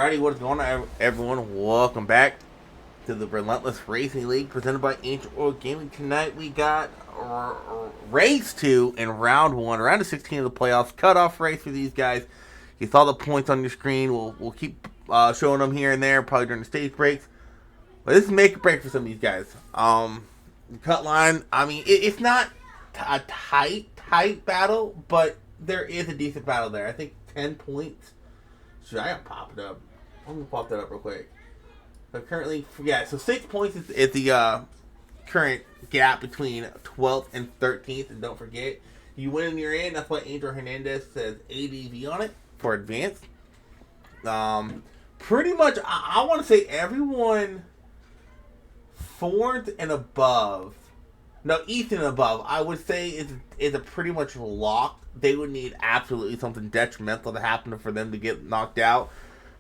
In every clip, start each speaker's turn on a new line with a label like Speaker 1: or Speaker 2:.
Speaker 1: Alrighty, what is going on, everyone? Welcome back to the Relentless Racing League presented by Ancient World Gaming. Tonight we got race 2 in round 1, round of 16 of the playoffs. Cutoff race for these guys. You saw the points on your screen. We'll keep showing them here and there, probably during the stage breaks. But this is make or break for some of these guys. The cut line, I mean, it's not a tight battle, but there is a decent battle there. I think 10 points. Should I gotta pop it up? I'm gonna pop that up real quick. So currently, so 6 points is the current gap between 12th and 13th. And don't forget, you win and you're in. That's why Angel Hernandez says ADV on it for advanced. Pretty much, I want to say everyone 4th and above. No, East and above, I would say is a pretty much lock. They would need absolutely something detrimental to happen for them to get knocked out.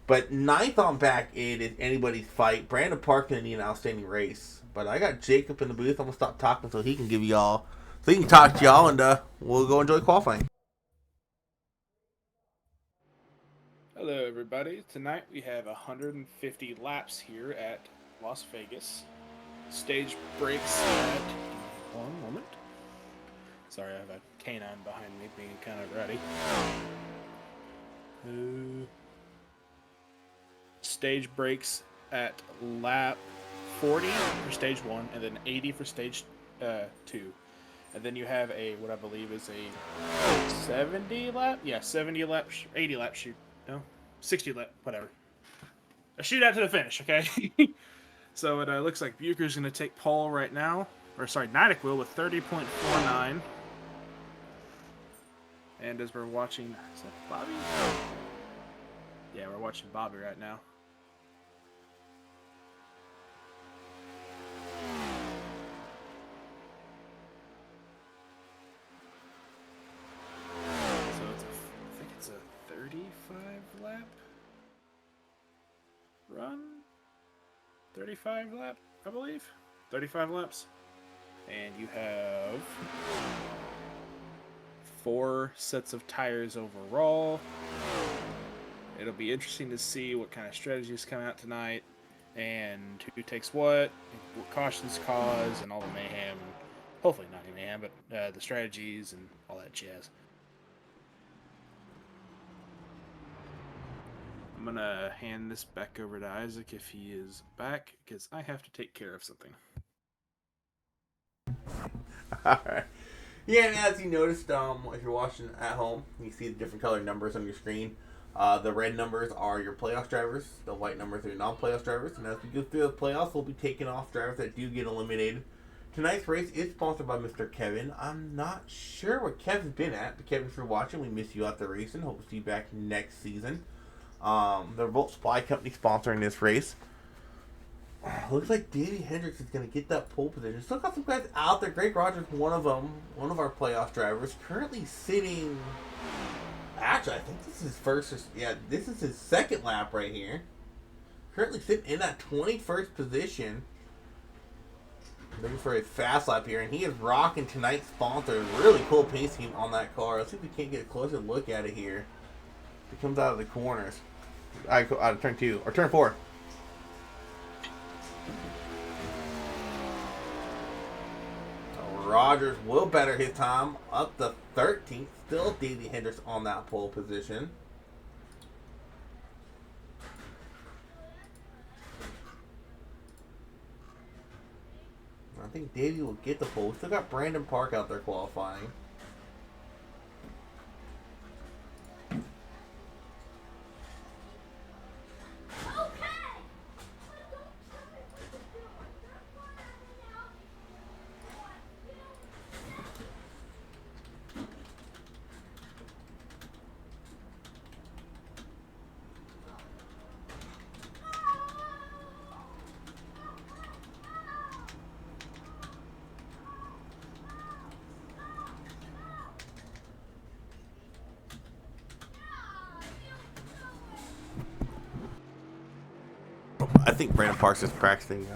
Speaker 1: But 9th on back, it is anybody's fight. Brandon Park's going to need an outstanding race. But I got Jacob in the booth. I'm going to stop talking so he can give y'all, so he can talk to y'all, and we'll go enjoy qualifying.
Speaker 2: Hello everybody. Tonight we have 150 laps here at Las Vegas. Stage breaks at... One moment. Sorry, I have a canine behind me being kind of ready. Stage breaks at lap 40 for stage 1 and then 80 for stage 2. And then you have a, what I believe is a 70 lap? Yeah, 70 lap, 80 lap shoot. No, 60 lap, whatever. A shootout to the finish, okay? So it looks like Bucher's going to take pole right now. Or sorry, Nidic will with 30.49. And as we're watching, is that Bobby? Yeah, we're watching Bobby right now. So it's I think it's a 35 lap run? 35 lap, I believe. 35 laps. And you have 4 sets of tires overall. It'll be interesting to see what kind of strategies come out tonight and who takes what cautions cause, and all the mayhem. Hopefully not any mayhem, but the strategies and all that jazz. I'm going to hand this back over to Isaac if he is back, because I have to take care of something.
Speaker 1: Alright. Yeah, and as you noticed, if you're watching at home, you see the different colored numbers on your screen. The red numbers are your playoff drivers. The white numbers are your non-playoff drivers. And as we go through the playoffs, we'll be taking off drivers that do get eliminated. Tonight's race is sponsored by Mr. Kevin. I'm not sure where Kevin's been at, but Kevin, if you're watching, we miss you out there racing. Hope to see you back next season. The Revolt Supply Company sponsoring this race. Looks like Davey Hendricks is going to get that pole position. Still got some guys out there. Greg Rogers, one of them, one of our playoff drivers, currently sitting. Actually, I think this is his first. Yeah, this is his second lap right here. Currently sitting in that 21st position. Looking for his fast lap here, and he is rocking tonight's sponsor. Really cool paint scheme on that car. Let's see if we can't get a closer look at it here. It comes out of the corners. Out of turn 2 or turn 4. Rogers will better his time up to 13th. Still Davey Hendricks on that pole position. I think Davey will get the pole. Still got Brandon Park out there qualifying. I think Brandon Parks is practicing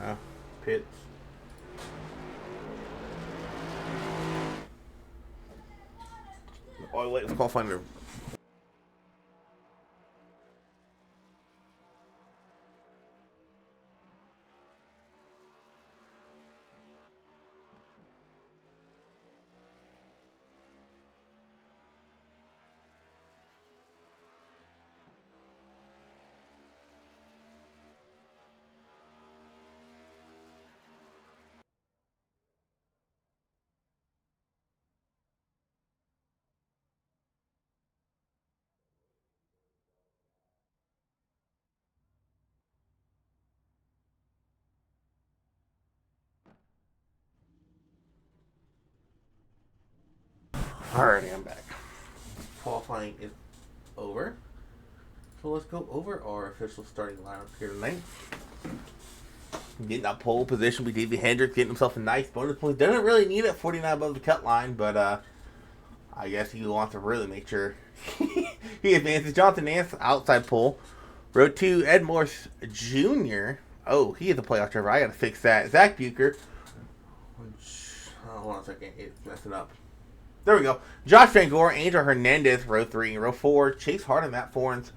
Speaker 1: pits. Oh, wait, let's qualify under. Alrighty, I'm back. Qualifying is over. So let's go over our official starting lineup here tonight. Getting that pole position with Davey Hendricks, getting himself a nice bonus point. Doesn't really need it, 49 above the cut line, but I guess he wants to really make sure he advances. Jonathan Nance, outside pole. Row 2, Ed Morse Jr. Oh, he is a playoff driver. I got to fix that. Zach Bucher. Hold on a second. It's messing up. There we go. Josh Van Gore, Angel Hernandez, row 3. Row 4, Chase Harden, Matt Forens,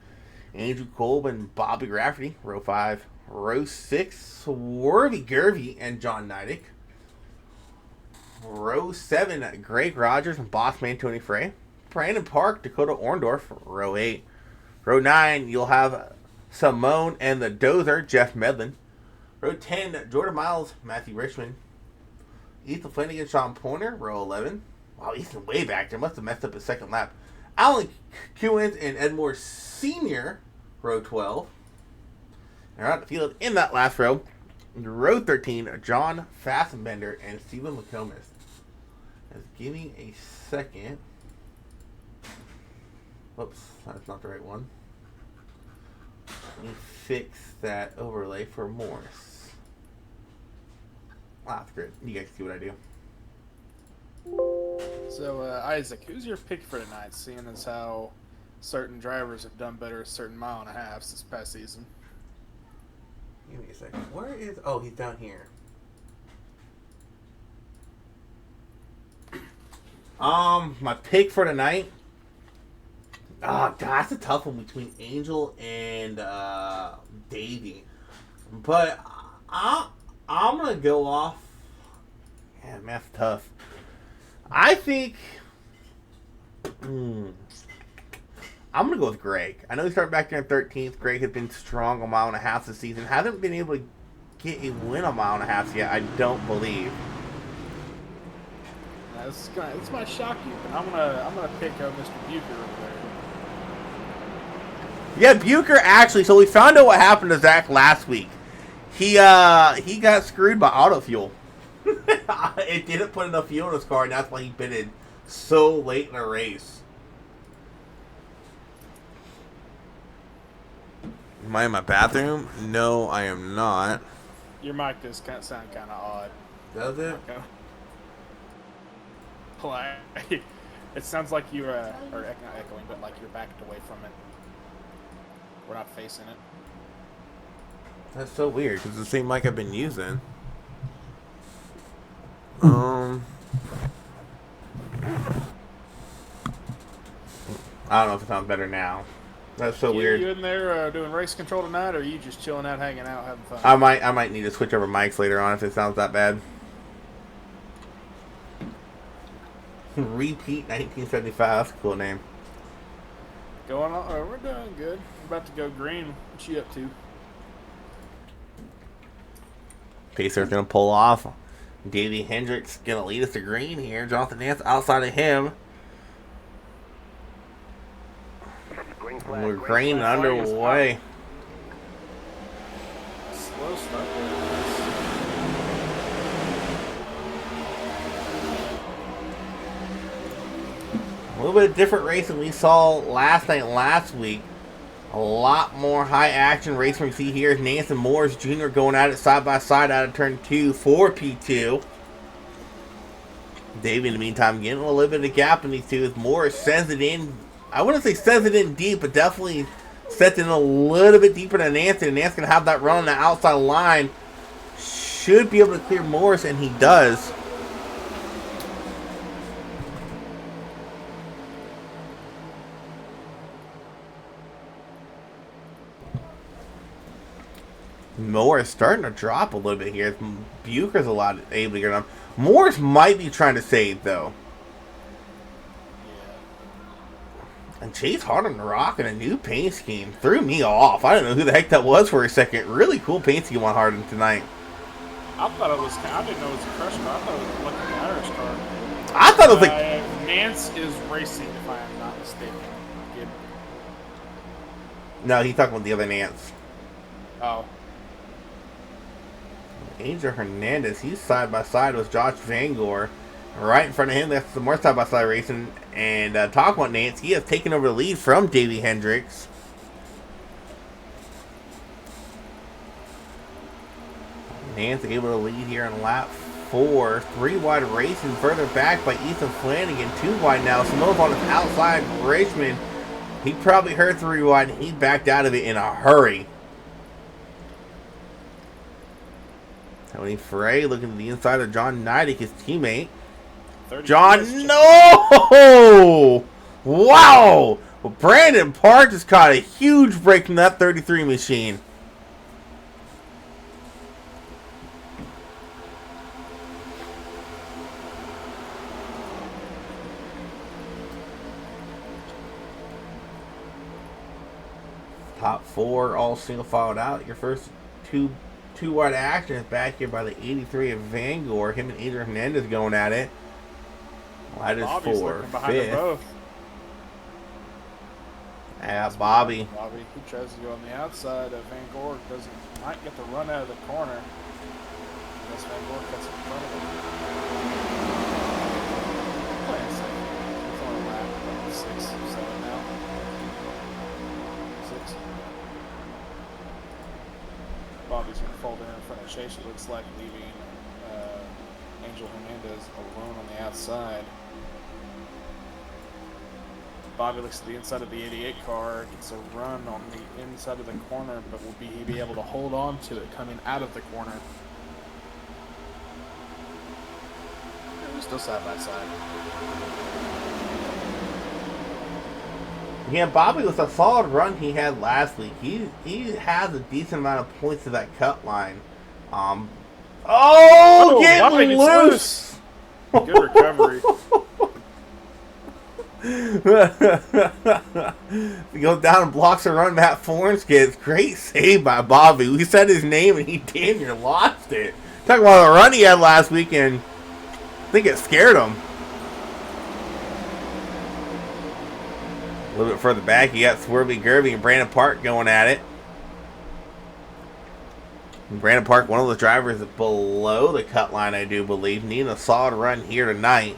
Speaker 1: Andrew Kolb, and Bobby Rafferty, row 5. Row 6, Swervy Gervy and John Neidick. Row 7, Greg Rogers and Bossman Tony Frey. Brandon Park, Dakota Orndorff, row 8. Row 9, you'll have Simone and the Dozer, Jeff Medlin. Row 10, Jordan Miles, Matthew Richmond. Ethan Flanagan, Sean Pointer, row 11. Wow, Ethan way back there. Must have messed up his second lap. Alan Kewins and Edmore Sr., row 12. And out the field in that last row, row 13, John Fassbender and Stephen McComas. Give me a second. Whoops, that's not the right one. Let me fix that overlay for Morris. Wow, that's great. You guys see what I do.
Speaker 2: So, Isaac, who's your pick for tonight, seeing as how certain drivers have done better at certain mile and a halves this past season?
Speaker 1: Give me a second. Where is... Oh, he's down here. My pick for tonight... Oh, God, that's a tough one between Angel and Davey. But I'm going to go off... Yeah, man, that's tough. I think... I'm going to go with Greg. I know he started back there in 13th. Greg has been strong a mile and a half this season. Hasn't been able to get a win a mile and a half yet, I don't believe.
Speaker 2: This might shock you, but I'm gonna pick up Mr. Bucher over there.
Speaker 1: Yeah, Bucher actually. So we found out what happened to Zach last week. He got screwed by auto fuel. It didn't put enough fuel in his car, and that's why he pitted so late in the race. Am I in my bathroom? No, I am not.
Speaker 2: Your mic does sound kind of odd.
Speaker 1: Does it?
Speaker 2: Okay. Like, it sounds like you're, or not echoing, but like you're backed away from it. We're not facing it.
Speaker 1: That's so weird, because it's the same mic I've been using. I don't know if it sounds better now. That's so weird.
Speaker 2: You in there doing race control tonight, or are you just chilling out, hanging out, having fun?
Speaker 1: I might need to switch over mics later on if it sounds that bad. Repeat 1975. Cool name.
Speaker 2: Going on. Oh, we're doing good. We're about to go green. What you up to?
Speaker 1: Pacer's gonna pull off. Davey Hendricks gonna lead us to green here. Jonathan Nance outside of him. We're green underway.
Speaker 2: Slow start.
Speaker 1: A little bit of different race than we saw last night, last week. A lot more high action racing we see here is Nance and Morris Jr. going at it side by side out of turn 2 for P2. Davey, in the meantime, getting a little bit of gap in these two as Morris sends it in. I wouldn't say sends it in deep, but definitely sets it in a little bit deeper than Nance. And Nance going to have that run on the outside line. Should be able to clear Morris, and he does. Morris starting to drop a little bit here. Bucher's a lot able to get on. Morris might be trying to save, though. And Chase Harden rocking a new paint scheme. Threw me off. I didn't know who the heck that was for a second. Really cool paint scheme on Harden tonight.
Speaker 2: I thought it was. I didn't know it was a crush car. I thought it was like an Irish car.
Speaker 1: I thought it was like
Speaker 2: Nance is racing, if I am not mistaken. Good.
Speaker 1: No, he's talking about the other Nance.
Speaker 2: Oh.
Speaker 1: Angel Hernandez, he's side by side with Josh Van Gore. Right in front of him, that's the more side by side racing. And talk about Nance, he has taken over the lead from Davey Hendricks. Nance able to lead here in lap 4. 3 wide racing further back by Ethan Flanagan. 2 wide now. Samoa's on his outside. Richmond, he probably heard 3 wide and he backed out of it in a hurry. Tony Frey looking to the inside of John Neidig, his teammate. John, no! Wow! Well, Brandon Park just caught a huge break from that 33 machine. Top 4 all single filed out. Your first two wide action is back here by the 83 of Vangor. Him and Adrian Hernandez going at it. Well, that is
Speaker 2: Bobby's
Speaker 1: 4.
Speaker 2: looking behind them both.
Speaker 1: Yeah, Bobby.
Speaker 2: Bobby, he tries to go on the outside of Van Gork, might get the run out of the corner. Unless Van Gork cuts in front of him. Playing safe. He's on a lap, 6, 7 now. 6. Bobby's going to fold in front of Chase, it looks like, leaving Angel Hernandez alone on the outside. Bobby looks to the inside of the 88 car, gets a run on the inside of the corner, but will he be able to hold on to it coming out of the corner? We're still side by side.
Speaker 1: Yeah, Bobby, with a solid run he had last week, he has a decent amount of points to that cut line. Getting loose!
Speaker 2: Good recovery.
Speaker 1: He goes down and blocks a run. Matt Florence gets great save by Bobby. We said his name and he damn near lost it. Talking about the run he had last week, and I think it scared him. A little bit further back, you got Swervy Gervy and Brandon Park going at it. And Brandon Park, one of the drivers below the cut line, I do believe, needing a solid run here tonight.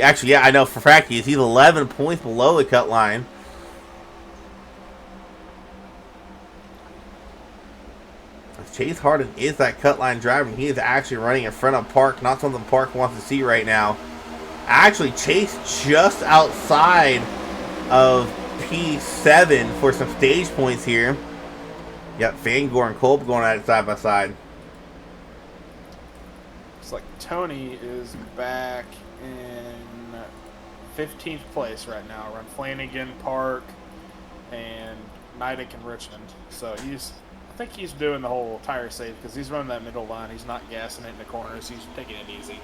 Speaker 1: Actually, yeah, I know for a fact he's 11 points below the cut line. Chase Harden is that cut line driver, and he is actually running in front of Park. Not something Park wants to see right now. Actually, Chase just outside of P7 for some stage points here. Yep, Vangor and Kolb going at it side by side.
Speaker 2: Looks like Tony is back in 15th place right now. Around Flanagan, Park, and Neidig and Richmond. So I think he's doing the whole tire save because he's running that middle line. He's not gassing it in the corners. He's taking it easy.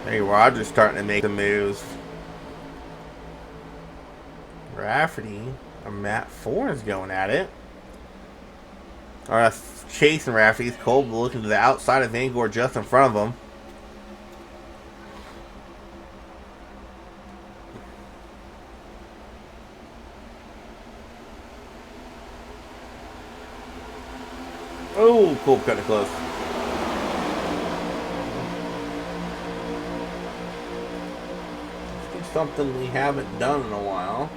Speaker 1: Hey, Roger's starting to make the moves. Rafferty or Matt Forbes going at it. Or that's Chase and Rafferty's. Cole looking to the outside of Vangor just in front of him. Oh, Cole cut it close. Let's do something we haven't done in a while.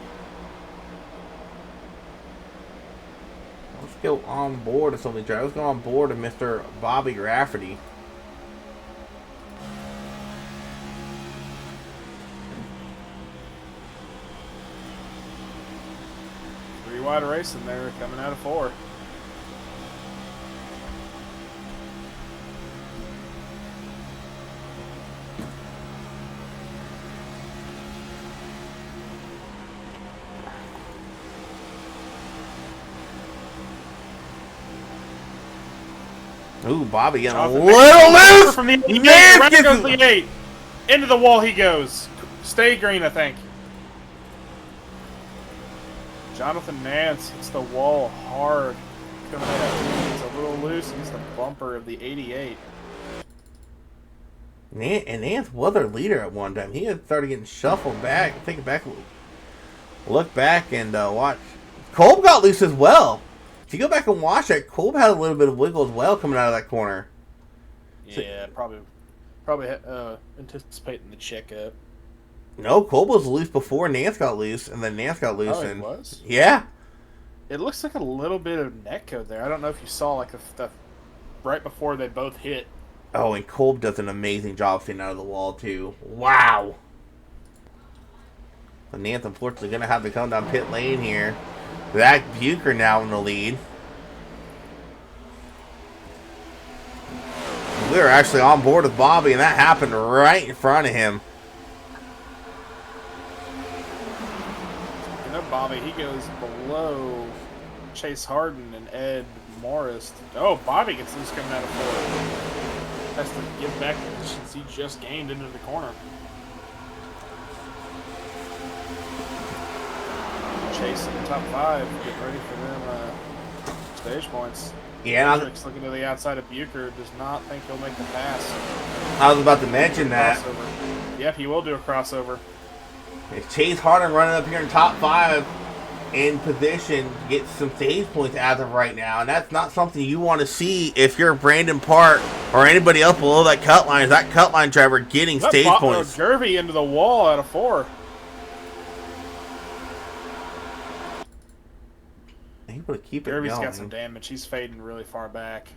Speaker 1: Let's go on board with somebody. Let's go on board with Mr. Bobby Rafferty.
Speaker 2: Three wide racing there coming out of 4.
Speaker 1: Ooh, Bobby getting a little loose.
Speaker 2: From the 8. Right goes the 8. Into the wall he goes. Stay green, I think. Jonathan Nance hits the wall hard. Coming out. He's a little loose. He's the bumper of the 88.
Speaker 1: And Nance was our leader at one time. He had started getting shuffled back. Take it back. Look back and watch. Kolb got loose as well. If you go back and watch that, Kolb had a little bit of wiggle as well coming out of that corner.
Speaker 2: Yeah, probably anticipating the checkup.
Speaker 1: No, Cole was loose before Nance got loose, and then Nance got loose.
Speaker 2: Oh, it
Speaker 1: And
Speaker 2: was?
Speaker 1: yeah.
Speaker 2: It looks like a little bit of neck code there. I don't know if you saw like the right before they both hit.
Speaker 1: Oh, and Kolb does an amazing job staying out of the wall, too. Wow. But Nance, unfortunately, going to have to come down pit lane here. Zach Bucher now in the lead. We were actually on board with Bobby, and that happened right in front of him.
Speaker 2: You know, Bobby, he goes below Chase Harden and Ed Morris. Oh, Bobby gets loose coming out of four. Has to get back the distance he just gained into the corner. Chase in the top 5, getting ready for them stage points.
Speaker 1: Yeah,
Speaker 2: Hendricks looking to the outside of Bucher, does not think he'll make the pass.
Speaker 1: I was about to mention that.
Speaker 2: Crossover. Yep, he will do a crossover.
Speaker 1: It's Chase Harden running up here in top 5 in position to get some stage points as of right now, and that's not something you want to see if you're Brandon Park or anybody else below that cut line. Is that cut line driver getting stage points?
Speaker 2: Gervie into the wall out of 4.
Speaker 1: Able to keep it
Speaker 2: Gervie's
Speaker 1: going.
Speaker 2: got some damage. He's fading really far back.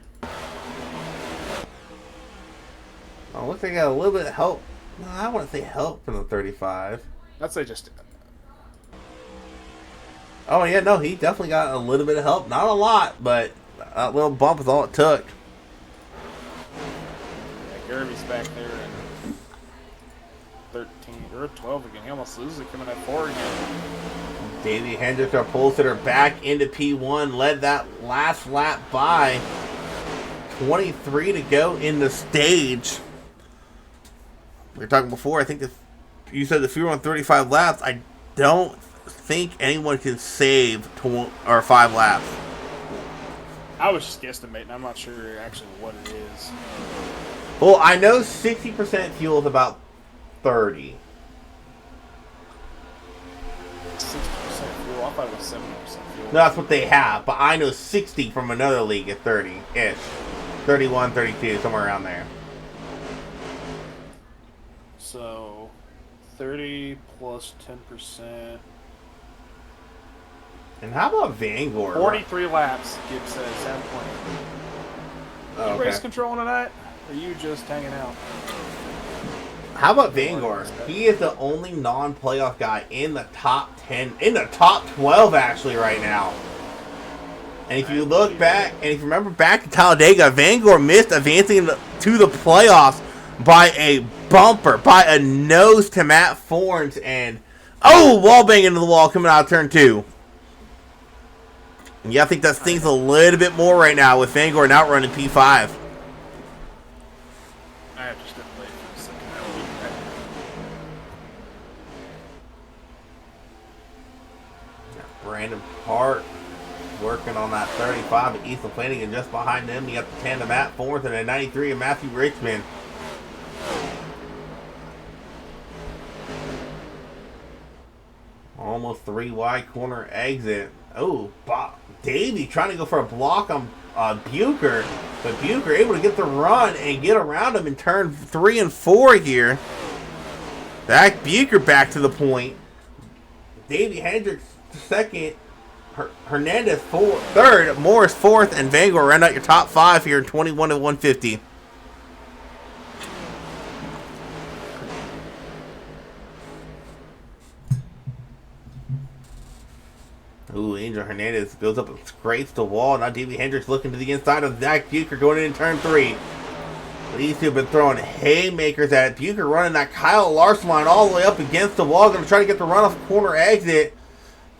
Speaker 1: Oh, looks like I got a little bit of help. No, I wouldn't say help from the 35.
Speaker 2: I'd say just...
Speaker 1: Oh, yeah, no, he definitely got a little bit of help. Not a lot, but that little bump is all it took.
Speaker 2: Yeah, Gervie's back there in 13 or 12 again. He almost loses it coming at 4 again.
Speaker 1: Davey Hendricks, our pole sitter, back into P1. Led that last lap by. 23 to go in the stage. We were talking before, I think you said if you were on 35 laps, I don't think anyone can save 5 laps.
Speaker 2: I was just guesstimating. I'm not sure actually what it is.
Speaker 1: Well, I know 60% fuel is about 30.
Speaker 2: 60% fuel. I thought it was 70% fuel.
Speaker 1: No, that's what they have, but I know 60 from another league at 30-ish. 31, 32, somewhere around there.
Speaker 2: So, 30 plus 10%.
Speaker 1: And how about Vanguard?
Speaker 2: 43 laps, Gibbs says, 7 point.
Speaker 1: Oh,
Speaker 2: You
Speaker 1: okay.
Speaker 2: race controlling tonight? Or are you just hanging out?
Speaker 1: How about Vanguard? He is the only non-playoff guy in the top 10, in the top 12 actually right now. And if you look back, and if you remember back to Talladega, Vanguard missed advancing to the playoffs by a bumper, by a nose to Matt Forns, and wall bang into the wall coming out of turn 2. Yeah, I think that stings a little bit more right now with Vanguard outrunning P5.
Speaker 2: I have to step away for a second. That will be right.
Speaker 1: Brandon Park working on that 35 at Ethan Flanagan just behind them. You got the 10 of Matt Forth and a 93 of Matthew Richmond. Almost 3 wide corner exit. Oh, Davey trying to go for a block on Bucher, but Bucher able to get the run and get around him in turn 3 and 4 here. Back Bucher back to the point. Davey Hendricks second. Hernandez third. Morris fourth, and Vanguard round out your top 5 here in 21 to 150. Ooh, Angel Hernandez goes up and scrapes the wall. Now Davey Hendricks looking to the inside of Zach Bucher going in turn 3. These two have been throwing haymakers at it. Bucher running that Kyle Larson line all the way up against the wall. Going to try to get the run off the corner exit.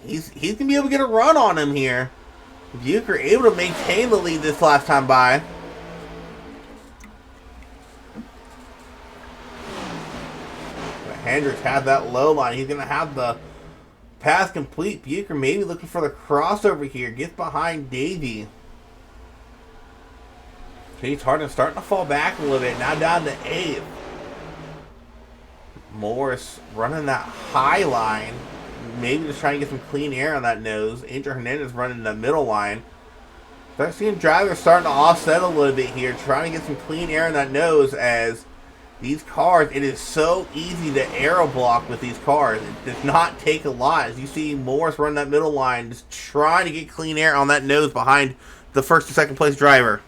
Speaker 1: He's going to be able to get a run on him here. Bucher able to maintain the lead this last time by. But Hendricks has that low line. He's going to have the pass complete. Bucher maybe looking for the crossover here. Gets behind Davey. Chase Harden starting to fall back a little bit. Now down to 8th. Morris running that high line. Maybe just trying to get some clean air on that nose. Angel Hernandez running the middle line. Start seeing drivers starting to offset a little bit here, trying to get some clean air in that nose as these cars, it is so easy to aero block with these cars. It does not take a lot. As you see Morris run that middle line, just trying to get clean air on that nose behind the first and second place driver.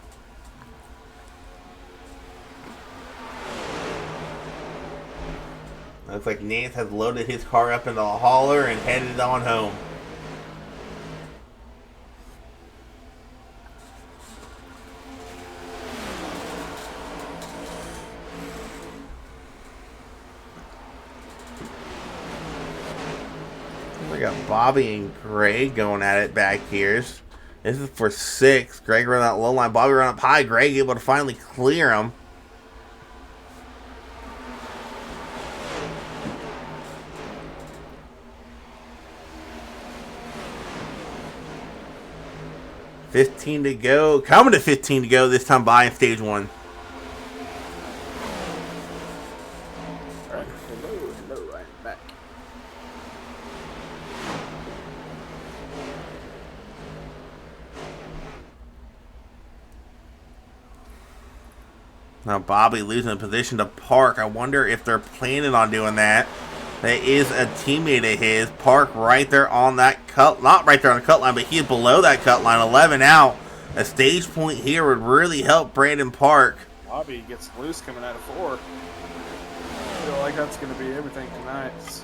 Speaker 1: Looks like Nance has loaded his car up into a hauler and headed on home. We got Bobby and Greg going at it back here. This is for 6. Greg run that low line. Bobby run up high. Greg able to finally clear him. $15 to go. Coming to $15 to go this time by in stage 1.
Speaker 2: Alright, hello, I'm back.
Speaker 1: Now Bobby losing a position to Park. I wonder if they're planning on doing that. That is a teammate of his. Park right there on that cut. Not right there on the cut line, but he is below that cut line. 11 out. A stage point here would really help Brandon Park.
Speaker 2: Bobby gets loose coming out of 4. I feel like that's going to be everything tonight. It's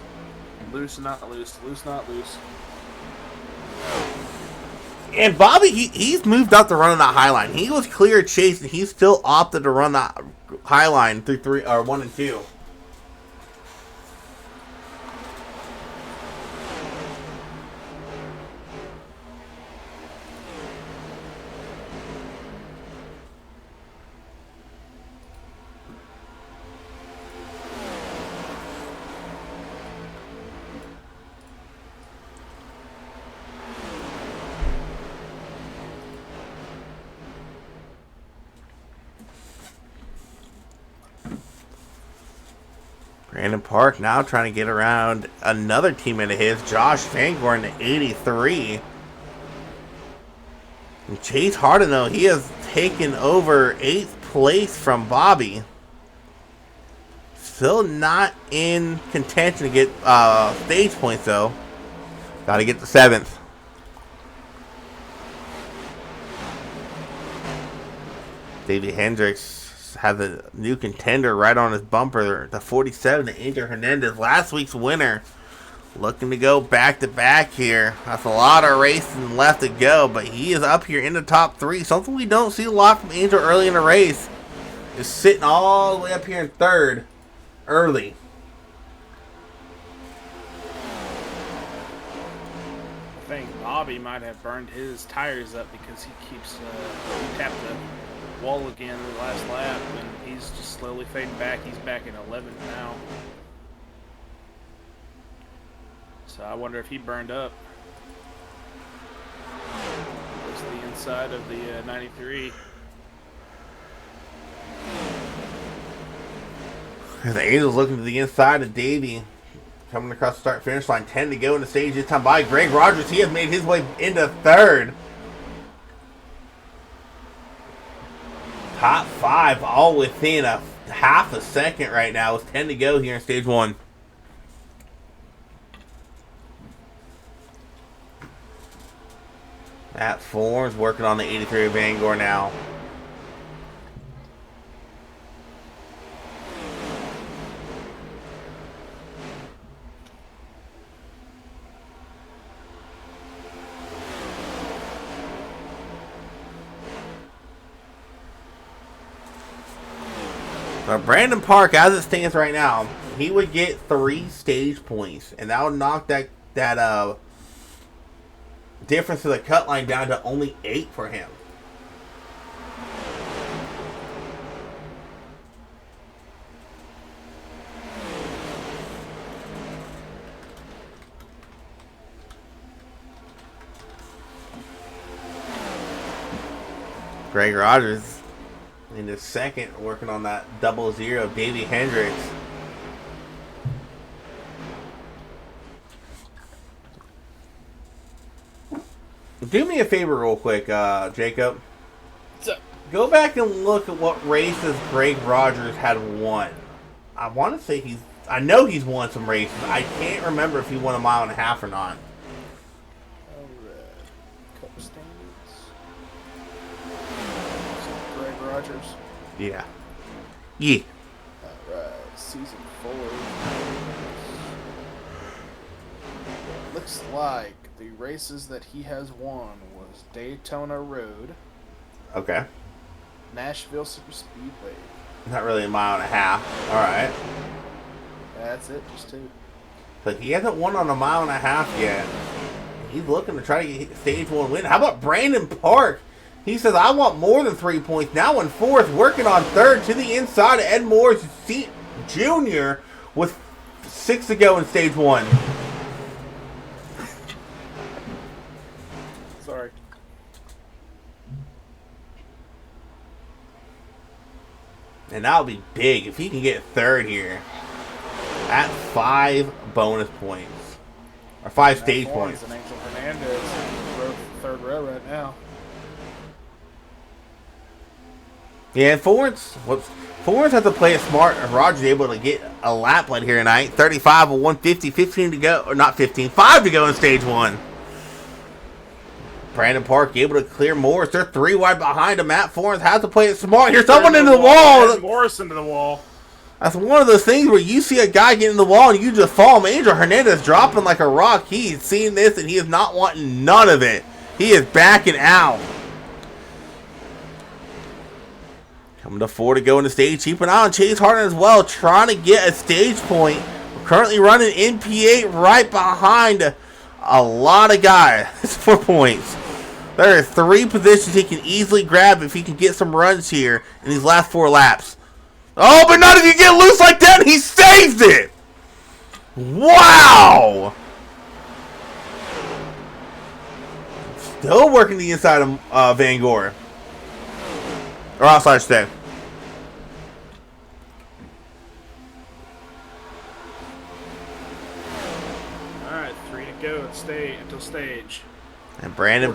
Speaker 2: loose, not loose. Loose, not loose.
Speaker 1: And Bobby, he's moved up to running that high line. He was clear chase, and he still opted to run that high line through 1 and 2. Brandon Park now trying to get around another teammate of his, Josh Fangorn, to 83. And Chase Harden, though, he has taken over 8th place from Bobby. Still not in contention to get stage points, though. Got to get the 7th. Davey Hendricks has a new contender right on his bumper, the 47, Angel Hernandez, last week's winner. Looking to go back-to-back here. That's a lot of racing left to go, but he is up here in the top 3. Something we don't see a lot from Angel early in the race. Is sitting all the way up here in 3rd early.
Speaker 2: I think Bobby might have burned his tires up because he keeps he tapped the wall again in the last lap, and he's just slowly fading back. He's back in 11th now. So I wonder if he burned up. Goes to the inside of the 93.
Speaker 1: The Angels looking to the inside of Davey. Coming across the start-finish line. 10 to go in the stage this time by Greg Rogers. He has made his way into 3rd. Top 5 all within a half a second right now with 10 to go here in stage 1. Matt Forms working on the 83 Vanguard now. Now Brandon Park, as it stands right now, he would get 3 stage points, and that would knock that difference to the cut line down to only 8 for him. Greg Rogers in the 2nd, working on that 00, Davey Hendricks. Good Do me a favor real quick, Jacob.
Speaker 2: What's up?
Speaker 1: Go back and look at what races Greg Rogers had won. I want to say I know he's won some races. I can't remember if he won a mile and a half or not.
Speaker 2: Cup standings. Greg Rogers.
Speaker 1: Yeah. Yeah.
Speaker 2: Alright, season 4. Looks like the races that he has won was Daytona Road,
Speaker 1: Okay.
Speaker 2: Nashville Super Speedway.
Speaker 1: Not really a mile and a half. All right.
Speaker 2: That's it, just 2.
Speaker 1: But he hasn't won on a mile and a half yet. He's looking to try to get stage 1 win. How about Brandon Park? He says, I want more than 3 points. Now in 4th, working on 3rd to the inside of Ed Morris Jr. with 6 to go in stage 1.
Speaker 2: Sorry.
Speaker 1: And that'll be big if he can get 3rd here. At 5 bonus points. Or 5 stage points.
Speaker 2: And Angel Hernandez in 3rd row right now.
Speaker 1: Yeah, and Forrest has to play it smart. Rogers able to get a lap right here tonight. 35 of 150, 15 to go. Or not 15, 5 to go in stage 1. Brandon Park able to clear Morris. They're 3 wide behind him. Matt Forrest has to play it smart. Here's someone into the wall.
Speaker 2: Morris into the wall.
Speaker 1: That's one of those things where you see a guy get in the wall and you just fall him. Angel Hernandez dropping like a rock. He's seen this and he is not wanting none of it. He is backing out. Coming to 4 to go in the stage. Keep an eye on Chase Harden as well, trying to get a stage point. We're currently running NP8 right behind a lot of guys. It's 4 points. There are 3 positions he can easily grab if he can get some runs here in these last 4 laps. Oh, but not if you get loose like that and he saves it! Wow! Still working the inside of Van Gore. Or outside, I should say.
Speaker 2: Alright, 3 to go until stage.
Speaker 1: And Brandon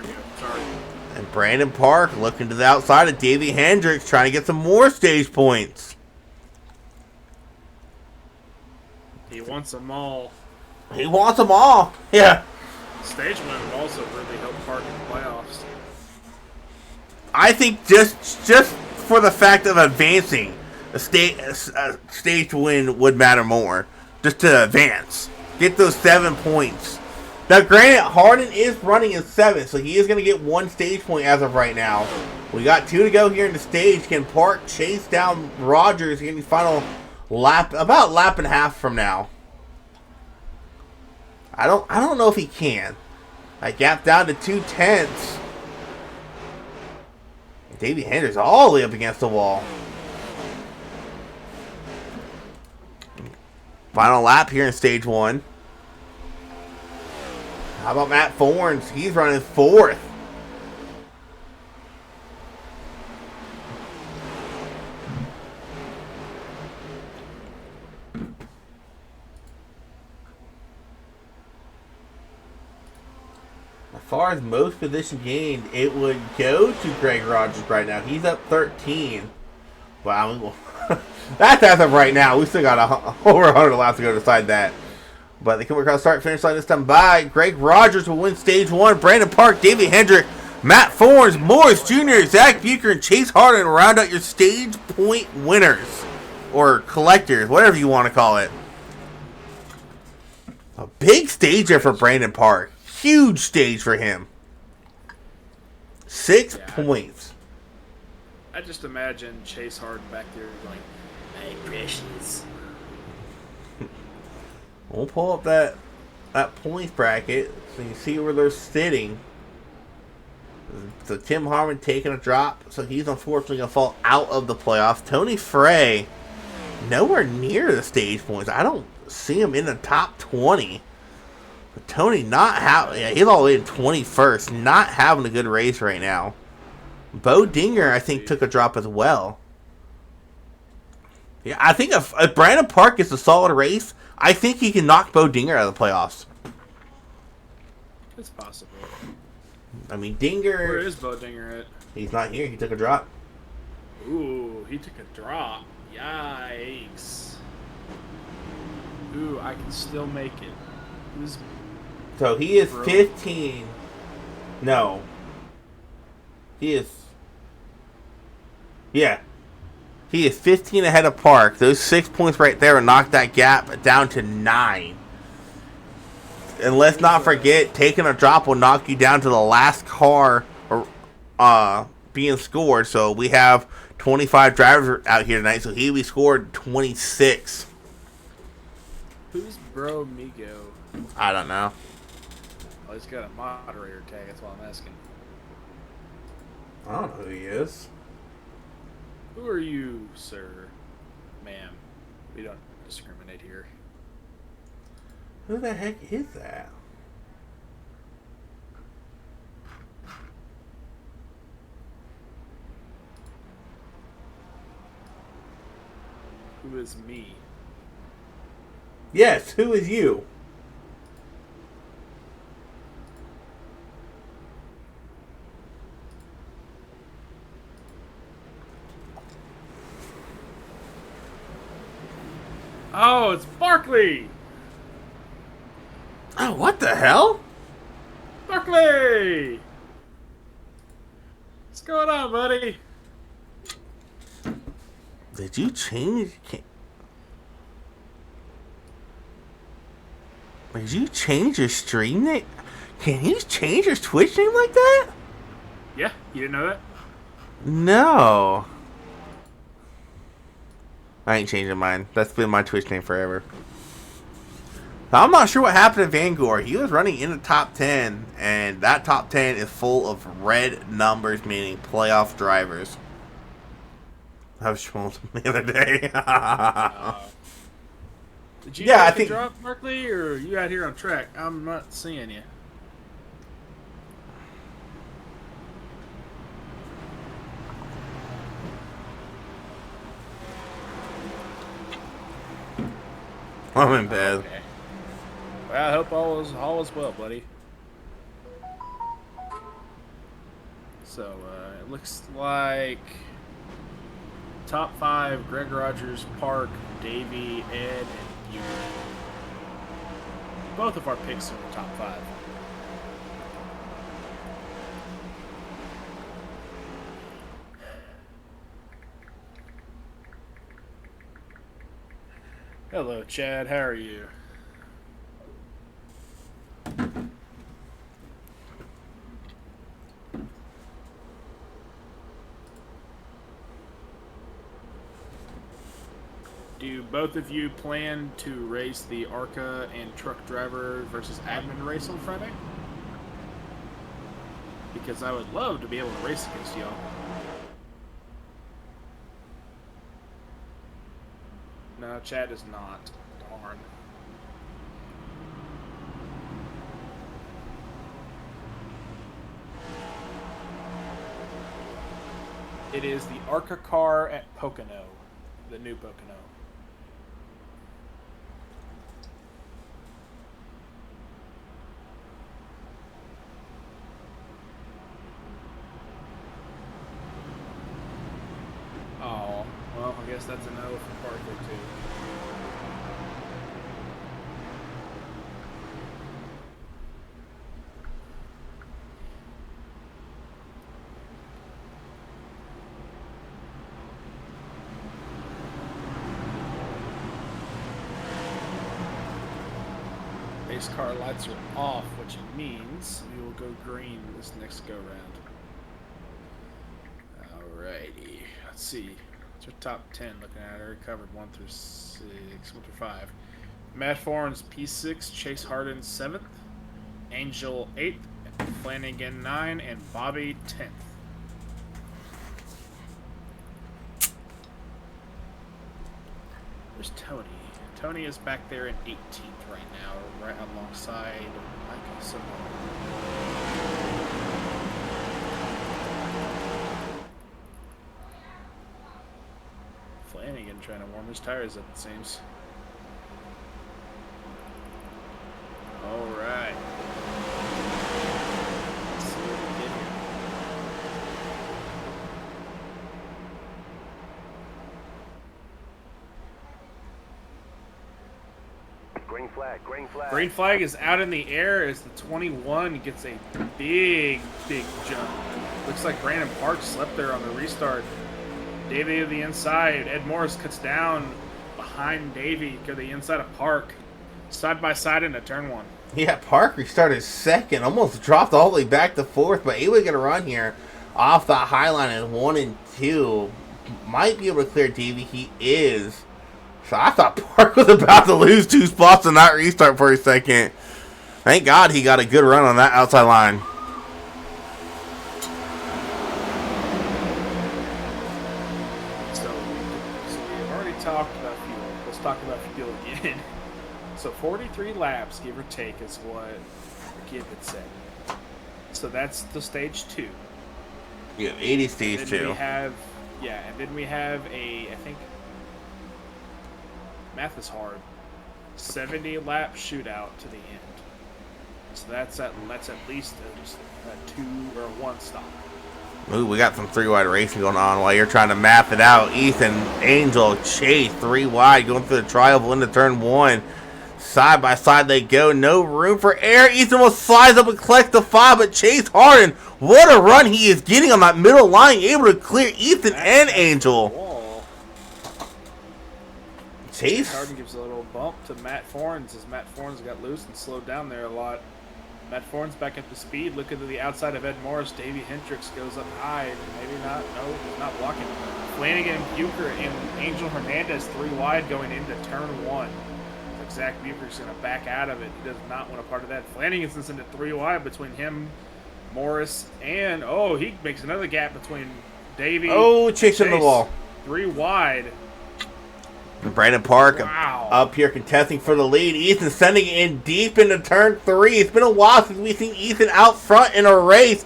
Speaker 1: Park looking to the outside of Davey Hendricks, trying to get some more stage points.
Speaker 2: He wants them all.
Speaker 1: He wants them all. Yeah.
Speaker 2: Stage win would also really help Park in the playoffs.
Speaker 1: I think just for the fact of advancing, a stage win would matter more. Just to advance. Get those 7 points. Now, granted, Harden is running in 7th, so he is going to get 1 stage point as of right now. We got 2 to go here in the stage. Can Park chase down Rogers in the final lap, about lap and a half from now? I don't know if he can. I gap down to 2/10. Davey Hendricks all the way up against the wall. Final lap here in stage 1. How about Matt Forns? He's running 4th. As far as most position gained, it would go to Greg Rogers right now. He's up 13. Wow. That's as of right now. We still got over 100 laps to go to decide that. But they come across start finish line this time by Greg Rogers will win stage 1. Brandon Park, Davey Hendrick, Matt Forns, Morris Jr., Zach Bucher, and Chase Harden round out your stage point winners. Or collectors, whatever you want to call it. A big stage there for Brandon Park. Huge stage for him. 6 points.
Speaker 2: I just imagine Chase Harden back there going, "My precious."
Speaker 1: We'll pull up that points bracket so you see where they're sitting. So Tim Harmon taking a drop, so he's unfortunately going to fall out of the playoffs. Tony Frey, nowhere near the stage points. I don't see him in the top 20. But Tony he's all the way in 21st, not having a good race right now. Bo Dinger, I think, took a drop as well. Yeah, I think if Brandon Park gets a solid race, I think he can knock Bo Dinger out of the playoffs.
Speaker 2: It's possible.
Speaker 1: I mean,
Speaker 2: Where
Speaker 1: Dinger,
Speaker 2: is Bo Dinger at?
Speaker 1: he's not here. He took a drop.
Speaker 2: Ooh, he took a drop. Yikes. Ooh, I can still make it. Who's
Speaker 1: So he is
Speaker 2: Bro.
Speaker 1: 15. No. He is. Yeah. He is 15 ahead of Park. Those 6 points right there will knock that gap down to 9. And let's not forget, taking a drop will knock you down to the last car being scored. So we have 25 drivers out here tonight. So we scored 26.
Speaker 2: Who's Bro Migo?
Speaker 1: I don't know.
Speaker 2: Oh, he's got a moderator tag. That's why I'm asking.
Speaker 1: I don't know who he is.
Speaker 2: Who are you, sir? Ma'am. We don't discriminate here.
Speaker 1: Who the heck is that?
Speaker 2: Who is me?
Speaker 1: Yes, who is you?
Speaker 2: Oh, it's Barkley!
Speaker 1: Oh, what the hell?
Speaker 2: Barkley! What's going on, buddy?
Speaker 1: Did you change? Did you change your stream name? Can you change your Twitch name like that?
Speaker 2: Yeah, you didn't know that?
Speaker 1: No. I ain't changing mine. That's been my Twitch name forever. I'm not sure what happened to Vanguard. He was running in the top 10, and that top 10 is full of red numbers, meaning playoff drivers. I was showing them the other day.
Speaker 2: Did you
Speaker 1: Yeah, I
Speaker 2: take
Speaker 1: think-
Speaker 2: a drop, Barkley, or are you out here on track? I'm not seeing you.
Speaker 1: I'm in bed.
Speaker 2: Okay. Well, I hope all is well, buddy. So, it looks like top 5, Greg Rogers, Park, Davey, Ed, and you. Both of our picks are in the top 5. Hello, Chad. How are you? Do both of you plan to race the ARCA and truck driver versus admin race on Friday? Because I would love to be able to race against y'all. No, Chad is not. Darn. It is the ARCA car at Pocono, the new Pocono. Oh, well, I guess that's a no for Parker, too. Base car lights are off, which means we will go green this next go round. Alrighty, let's see. What's our top 10 looking at? I already covered 1 through 6, 1 through 5. Matt Foran's P6, Chase Harden 7th, Angel 8th, Flanagan 9, and Bobby 10th. Where's Tony? Tony is back there in 18th right now, right alongside Michael Simone. Flanagan trying to warm his tires up, it seems. Alright. Let's see what we
Speaker 3: Green flag, green flag.
Speaker 2: Green flag is out in the air as the 21 gets a big jump. Looks like Brandon Park slept there on the restart. Davey to the inside. Ed Morris cuts down behind Davey. Go to the inside of Park. Side by side into turn 1.
Speaker 1: Yeah, Park restarted second. Almost dropped all the way back to fourth, but able to get a run here off the high line in 1 and 2. Might be able to clear Davey. He is. So I thought Park was about to lose 2 spots and not restart for a second. Thank God he got a good run on that outside line.
Speaker 2: So we've already talked about fuel. Let's talk about fuel again. So 43 laps, give or take, is what Gibb had said. So that's the stage 2.
Speaker 1: Yeah, 80 stage 2.
Speaker 2: And then we have I think, math is hard, 70 lap shootout to the end. So that's at least a 2 or 1 stop.
Speaker 1: Ooh, we got some 3 wide racing going on while you're trying to map it out. Ethan, Angel, Chase, 3 wide going through the tri-oval into turn 1. Side by side they go. No room for air. Ethan will slides up and collect the 5, but Chase Harden, what a run he is getting on that middle line, able to clear Ethan and Angel.
Speaker 2: Chase Harden gives a little bump to Matt Fornes as Matt Fornes got loose and slowed down there a lot. Matt Fornes back up to speed, looking to the outside of Ed Morris. Davey Hendricks goes up high. Maybe not. No, he's not blocking. Flanagan, Bucher, and Angel Hernandez 3 wide going into turn 1. Zach Bucher's going to back out of it. He does not want a part of that. Flanagan's into 3 wide between him, Morris, and he makes another gap between Davey.
Speaker 1: Chasing the ball.
Speaker 2: 3 wide.
Speaker 1: Brandon Park up here contesting for the lead. Ethan sending it in deep into turn 3. It's been a while since we've seen Ethan out front in a race.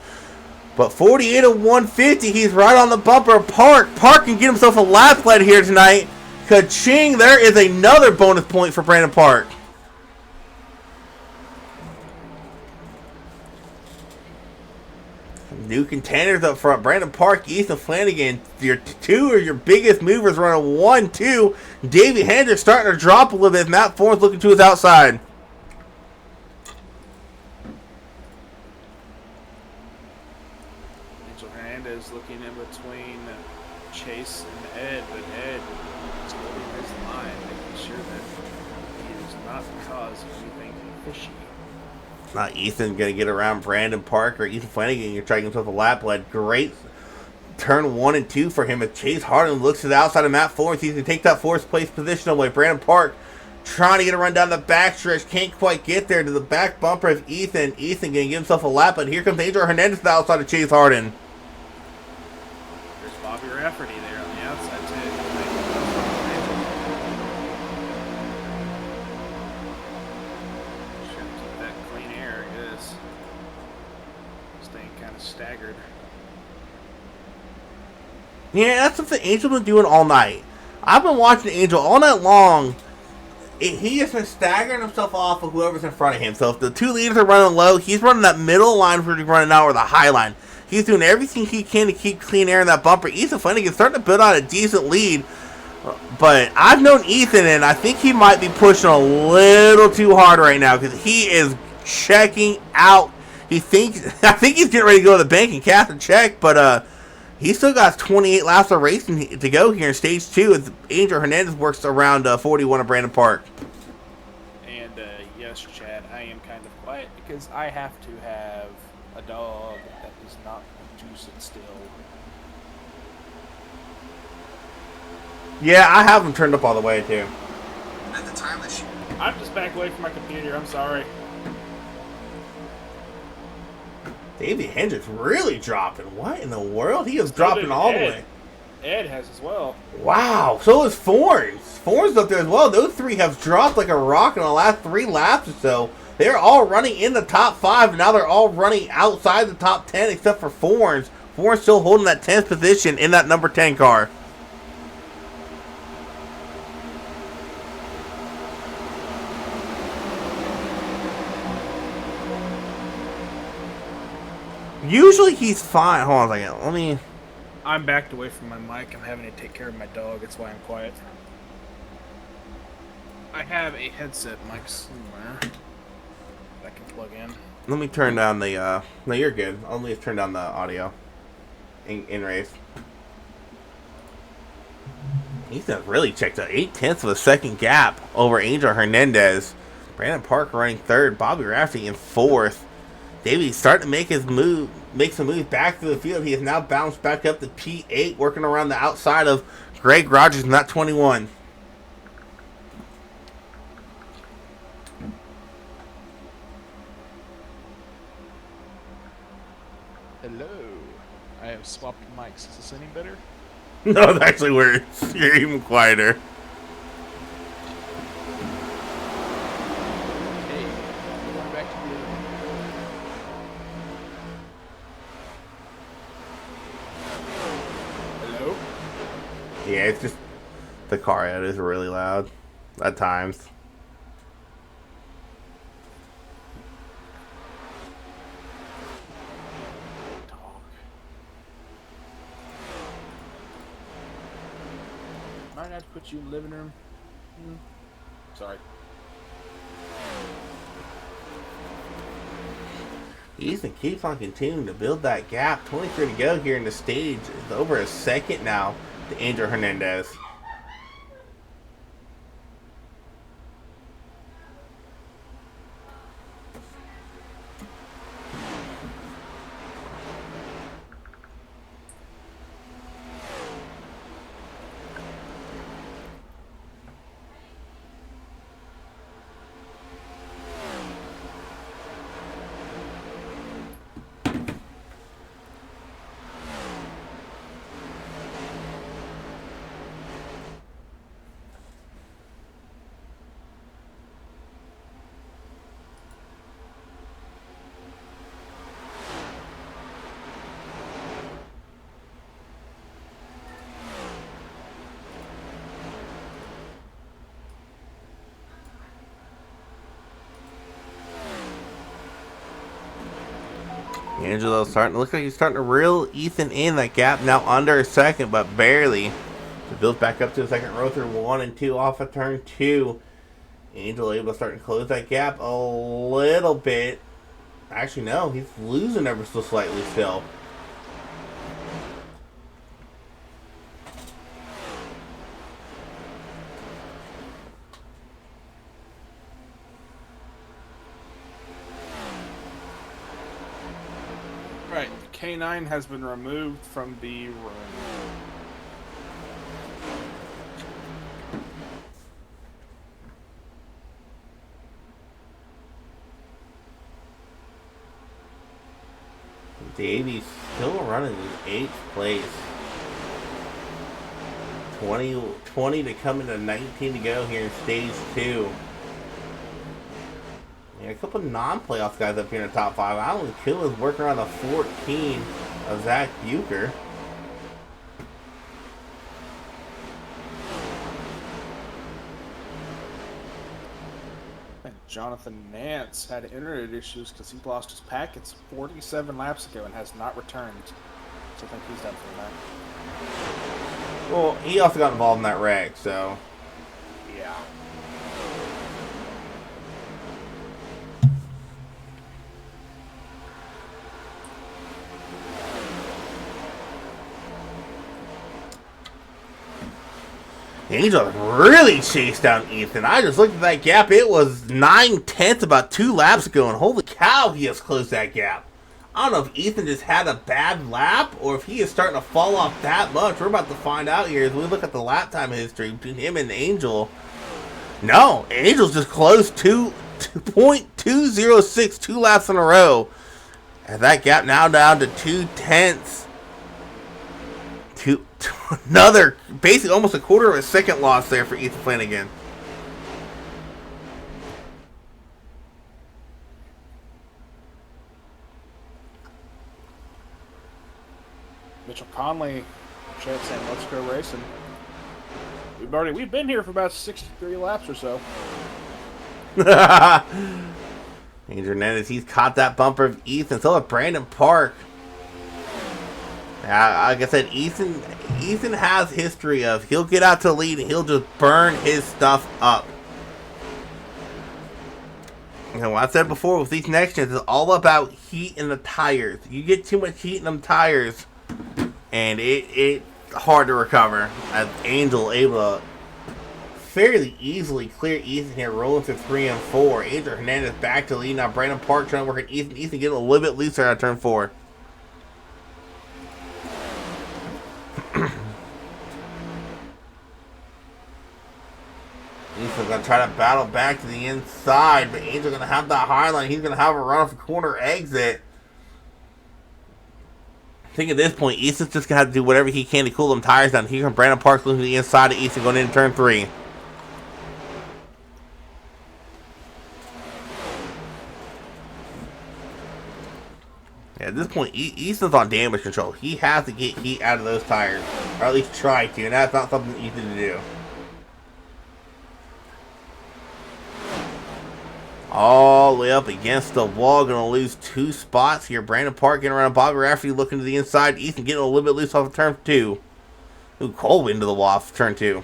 Speaker 1: But 48 to 150, he's right on the bumper. Park can get himself a lap lead here tonight. Ka-ching, there is another bonus point for Brandon Park. New contenders up front. Brandon Park, Ethan Flanagan. Your 2 are your biggest movers running 1, 2. Davey Hendricks starting to drop a little bit. Matt Fornes looking to his outside.
Speaker 2: Angel Hernandez looking in between Chase and Ed, but Ed is holding his line, making sure that he does not cause anything fishy.
Speaker 1: Ethan going to get around Brandon Park or Ethan Flanagan. You're trying himself a lap lead. Great turn 1 and 2 for him. If Chase Harden looks to the outside of Matt Fornes, he's going to take that 4th place position away. Brandon Park trying to get a run down the backstretch. Can't quite get there to the back bumper of Ethan. Ethan going to give himself a lap, but here comes Angel Hernandez to the outside of Chase Harden.
Speaker 2: There's Bobby Rafferty there on the outside, too. Should keep that clean air, I guess. Staying kind of staggered.
Speaker 1: Yeah, that's something Angel's been doing all night. I've been watching Angel all night long. He has been staggering himself off of whoever's in front of him. So if the 2 leaders are running low, he's running that middle line where he's running out or the high line. He's doing everything he can to keep clean air in that bumper. Ethan Flanagan's starting to build out a decent lead. But I've known Ethan, and I think he might be pushing a little too hard right now because he is checking out. I think he's getting ready to go to the bank and cast a check, but he still got 28 laps of racing to go here in stage 2 as Angel Hernandez works around 41 of Brandon Park.
Speaker 2: And yes, Chad, I am kind of quiet because I have to have a dog that does not want to sit still.
Speaker 1: Yeah, I have him turned up all the way too.
Speaker 4: At the time that
Speaker 2: I'm just back away from my computer. I'm sorry.
Speaker 1: Davey Hendricks really dropping. What in the world? He is dropping all the way.
Speaker 2: Ed has as well.
Speaker 1: Wow. So is Fornes. Fornes up there as well. Those 3 have dropped like a rock in the last 3 laps or so. They're all running in the top 5. And now they're all running outside the top 10 except for Fornes. Fornes still holding that 10th position in that number 10 car. Usually he's fine. Hold on a second. Let me...
Speaker 2: I'm backed away from my mic. I'm having to take care of my dog. That's why I'm quiet. I have a headset mic somewhere that I can plug in.
Speaker 1: Let me turn down the, no, you're good. I'll just turn down the audio in race. He's not really checked out 0.8 of a second gap over Angel Hernandez. Brandon Park running third. Bobby Rafferty in fourth. Davies starting to make his move, make some moves back to the field. He has now bounced back up to P8, working around the outside of Greg Rogers in that 21.
Speaker 2: Hello. I have swapped mics. Is this any better?
Speaker 1: No, it's actually worse. You're even quieter.
Speaker 2: Hey, going back to the... Hello?
Speaker 1: Yeah, it's just the car out is really loud at times.
Speaker 2: Might have to put you in the living room. Sorry.
Speaker 1: Ethan keeps on continuing to build that gap. 23 to go here in the stage. It's over a second now to Angel Hernandez. Angelo's starting to look like he's starting to reel Ethan in. That gap now under a second, but barely. So builds back up to the second row through 1 and 2 off of turn 2. Angel able to start to close that gap a little bit. Actually, no, he's losing ever so slightly still.
Speaker 2: Right, the K9 has been removed from the room.
Speaker 1: Davies still running in 8th place. 20 to come into 19 to go here in stage 2. Yeah, a couple of non-playoff guys up here in the top 5. Alan Kill is working around the 14 of Zach Bucher.
Speaker 2: And Jonathan Nance had internet issues because he lost his packets 47 laps ago and has not returned. So I think he's done for that.
Speaker 1: Well, he also got involved in that wreck, so...
Speaker 2: Yeah.
Speaker 1: Angel really chased down Ethan. I just looked at that gap. It was 9/10 about 2 laps ago, and holy cow, he has closed that gap. I don't know if Ethan just had a bad lap or if he is starting to fall off that much. We're about to find out here as we look at the lap time history between him and Angel. No, Angel's just closed 2.206 2 laps in a row. And that gap now down to 0.2. Another, basically almost a quarter of a second loss there for Ethan Flanagan.
Speaker 2: Mitchell Conley, chat saying, "Let's go racing." We've been here for about 63 laps or so.
Speaker 1: Andrew Hernandez, he's caught that bumper of Ethan. So have Brandon Park. Like I said, Ethan has history of he'll get out to the lead and he'll just burn his stuff up. And what I said before with these next gens, it's all about heat in the tires. You get too much heat in them tires, and it's hard to recover. As Angel able to fairly easily clear Ethan here, rolling through 3 and 4. Angel Hernandez back to lead now. Brandon Park trying to work at Ethan. Ethan getting a little bit looser out of turn 4. Ethan's going to try to battle back to the inside, but Angel's going to have that high line. He's going to have a run off the corner exit. I think at this point, Ethan's just going to have to do whatever he can to cool them tires down. Here comes Brandon Parks looking to the inside of Ethan going into turn 3. Yeah, at this point, Ethan's on damage control. He has to get heat out of those tires, or at least try to, and that's not something easy to do. All the way up against the wall. Going to lose 2 spots here. Brandon Park getting around Bobby Rafferty looking to the inside. Ethan getting a little bit loose off of turn 2. Ooh, Cole into the wall off turn 2.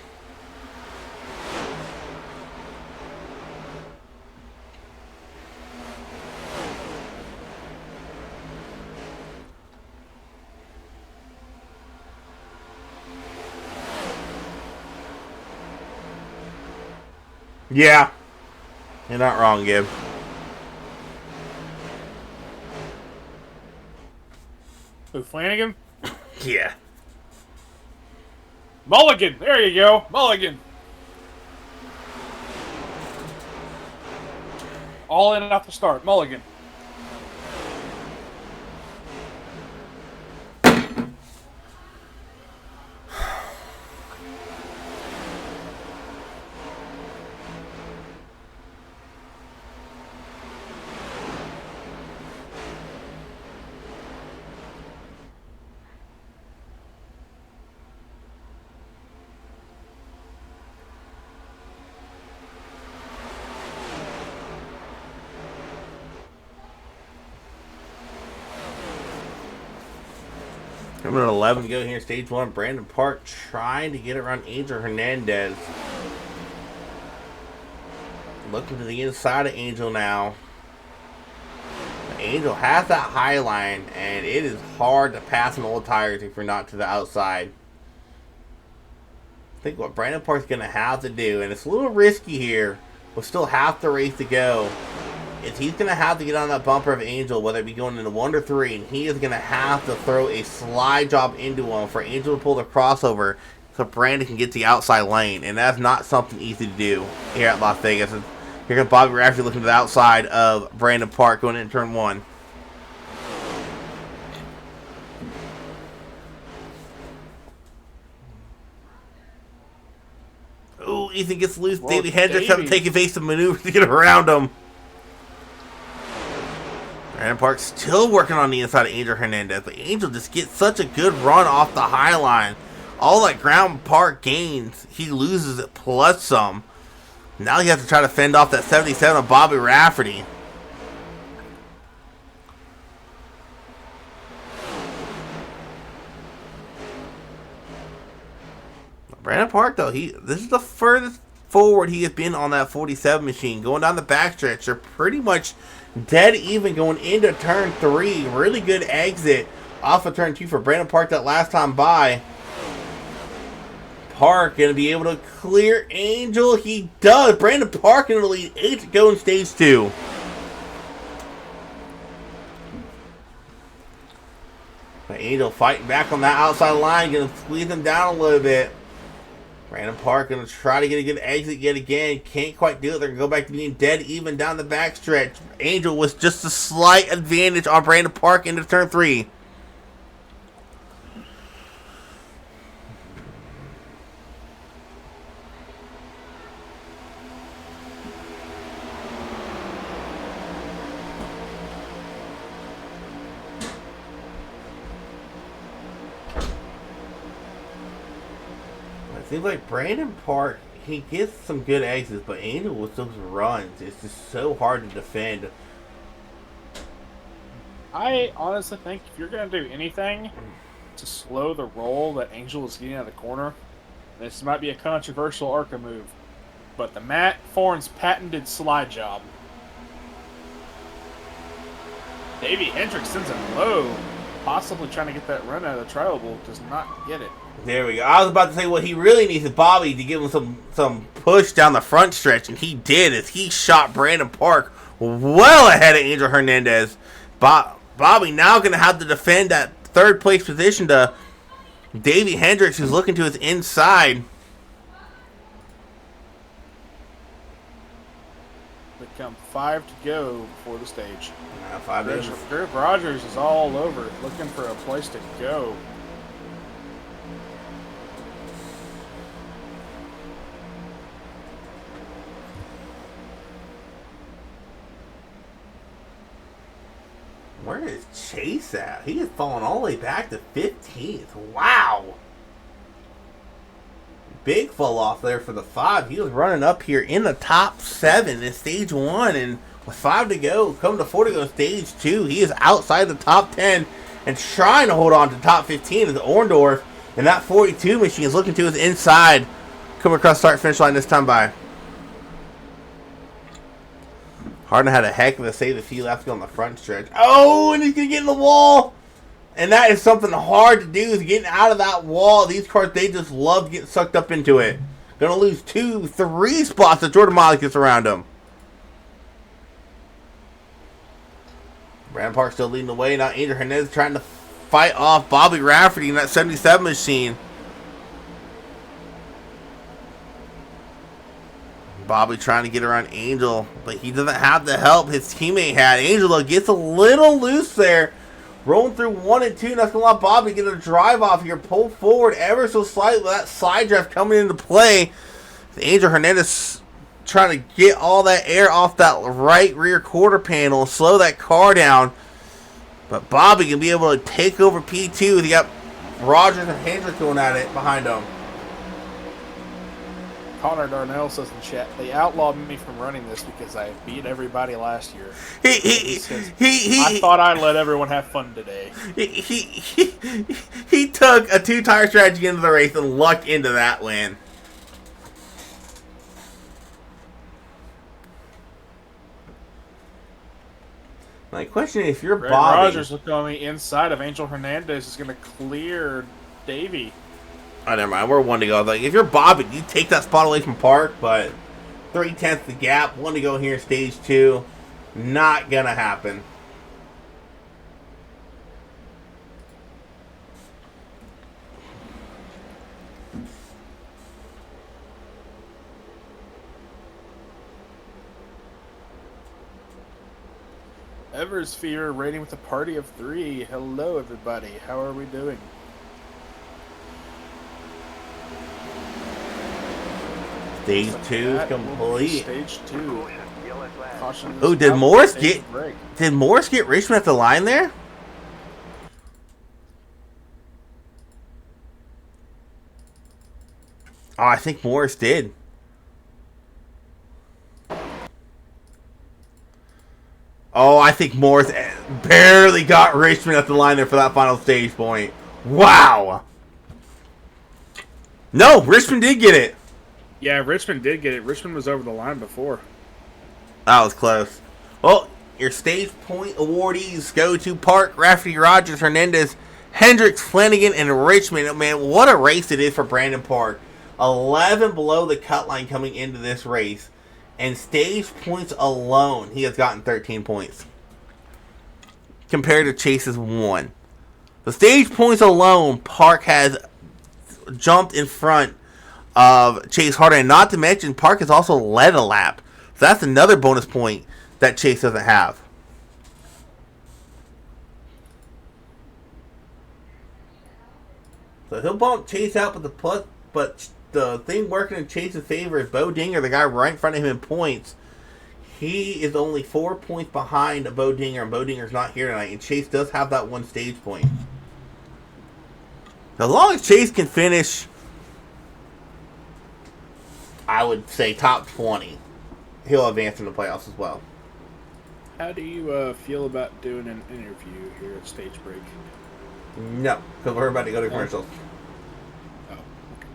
Speaker 1: Yeah. You're not wrong, Gib.
Speaker 2: Who, Flanagan?
Speaker 1: Yeah.
Speaker 2: Mulligan! There you go! Mulligan! All in and out the start. Mulligan.
Speaker 1: Number 11 to go here, stage 1. Brandon Park trying to get around Angel Hernandez. Looking to the inside of Angel now. Angel has that high line, and it is hard to pass on old tires if you're not to the outside. I think what Brandon Park's going to have to do, and it's a little risky here, but still half the race to go, is he's going to have to get on that bumper of Angel, whether it be going into 1 or 3, and he is going to have to throw a slide job into him for Angel to pull the crossover so Brandon can get the outside lane, and that's not something easy to do here at Las Vegas. Here comes Bobby Rafferty looking to the outside of Brandon Park going into turn 1. Ooh, Ethan gets loose.
Speaker 2: Well,
Speaker 1: Davey Hendricks having to take evasive maneuvers to get around him. Brandon Park still working on the inside of Angel Hernandez, but Angel just gets such a good run off the high line. All that ground Park gains, he loses it plus some. Now he has to try to fend off that 77 of Bobby Rafferty. Brandon Park, though, this is the furthest forward he has been on that 47 machine. Going down the backstretch, they're pretty much dead even going into turn 3. Really good exit off of turn 2 for Brandon Park that last time by. Park going to be able to clear Angel. He does. Brandon Park in the lead. 8 to go in stage 2. But Angel fighting back on that outside line. Going to squeeze him down a little bit. Brandon Park going to try to get a good exit yet again. Can't quite do it. They're going to go back to being dead even down the backstretch. Angel was just a slight advantage on Brandon Park into turn 3. Seems like Brandon Park, he gets some good exits, but Angel with those runs, it's just so hard to defend.
Speaker 2: I honestly think if you're going to do anything to slow the roll that Angel is getting out of the corner, this might be a controversial ARCA move, but the Matt Forn's patented slide job. Davey Hendricks sends him low, possibly trying to get that run out of the tribal. Does not get it.
Speaker 1: There we go. I was about to say what he really needs is Bobby to give him some push down the front stretch, and he did as he shot Brandon Park well ahead of Angel Hernandez. Bobby now going to have to defend that third place position to Davey Hendricks, who's looking to his inside.
Speaker 2: Become 5 to go before the stage.
Speaker 1: 5 minutes.
Speaker 2: Griff Rogers is all over, looking for a place to go.
Speaker 1: Where is Chase at? He has fallen all the way back to 15th. Wow. Big fall off there for the 5. He was running up here in the top 7 in stage 1. And with 5 to go, come to 4 to go stage 2. He is outside the top 10 and trying to hold on to top 15 as Orndorff. And that 42 machine is looking to his inside. Coming across start finish line this time by. Hardin had a heck of a save if he left on the front stretch. Oh, and he's going to get in the wall. And that is something hard to do, is getting out of that wall. These cars, they just love getting sucked up into it. Going to lose 2, 3 spots as Jordan Molly gets around him. Brandon Park still leading the way. Now Angel Hernandez trying to fight off Bobby Rafferty in that 77 machine. Bobby trying to get around Angel, but he doesn't have the help his teammate had. Angel, though, gets a little loose there. Rolling through 1 and 2, and that's going to allow Bobby to get a drive off here. Pull forward ever so slightly with that side draft coming into play. Angel Hernandez trying to get all that air off that right rear quarter panel, slow that car down. But Bobby can be able to take over P2. He got Rogers and Hendrick going at it behind him.
Speaker 2: Connor Darnell says in chat, they outlawed me from running this because I beat everybody last year. I thought I'd let everyone have fun today.
Speaker 1: He took a 2-tire strategy into the race and lucked into that win. My question is, if you're
Speaker 2: Greg
Speaker 1: Bobby...
Speaker 2: Rogers looking on the inside of Angel Hernandez is going to clear Davey.
Speaker 1: Oh, never mind. We're 1 to go. Like, if you're Bobby, you take that spot away from Park, but 3/10 the gap. 1 to go here in stage 2. Not going to happen.
Speaker 2: Eversphere rating with a party of 3. Hello, everybody. How are we doing?
Speaker 1: Stage 2 is complete.
Speaker 2: Stage 2.
Speaker 1: Oh, did Morris get Richmond at the line there? Oh, I think Morris did. Oh, I think Morris barely got Richmond at the line there for that final stage point. Wow. No, Richmond did get it.
Speaker 2: Yeah, Richmond did get it. Richmond was over the line before.
Speaker 1: That was close. Well, your stage point awardees go to Park, Rafferty, Rogers, Hernandez, Hendricks, Flanagan, and Richmond. Man, what a race it is for Brandon Park. 11 below the cut line coming into this race. And stage points alone, he has gotten 13 points. Compared to Chase's 1. The stage points alone, Park has jumped in front of Chase Hardin. Not to mention, Park has also led a lap. So that's another bonus point that Chase doesn't have. So he'll bump Chase out with the plus, but the thing working in Chase's favor is Bo Dinger, the guy right in front of him in points. He is only 4 points behind Bo Dinger, and Bo Dinger's not here tonight. And Chase does have that 1 stage point. As long as Chase can finish, I would say top 20, he'll advance in the playoffs as well.
Speaker 2: How do you feel about doing an interview here at Stage Break?
Speaker 1: No, because we're about to go to commercials.
Speaker 2: Oh, okay.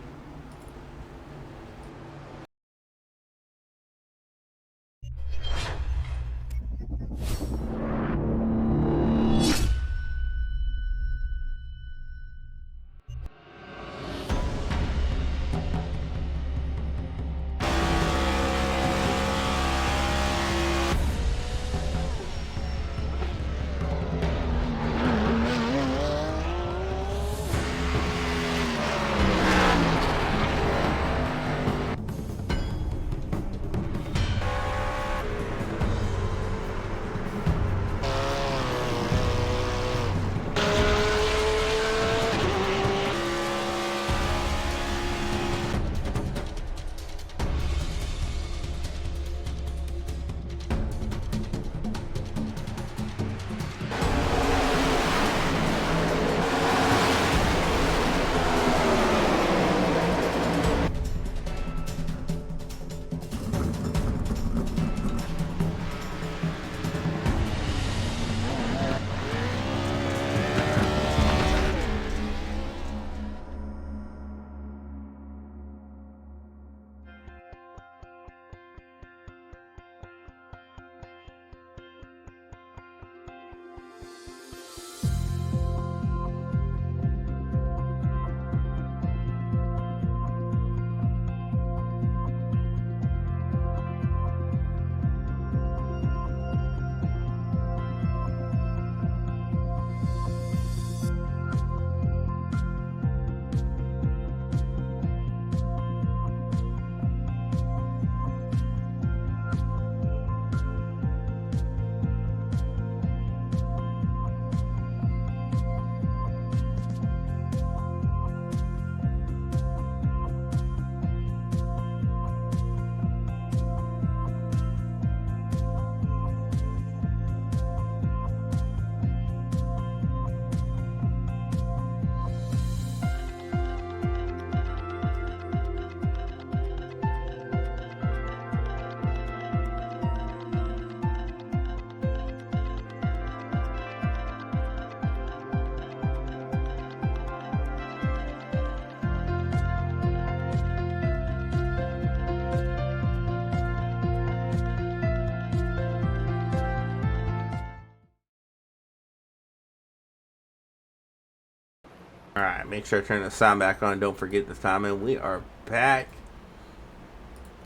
Speaker 1: Alright, make sure I turn the sound back on. Don't forget this time. And we are back.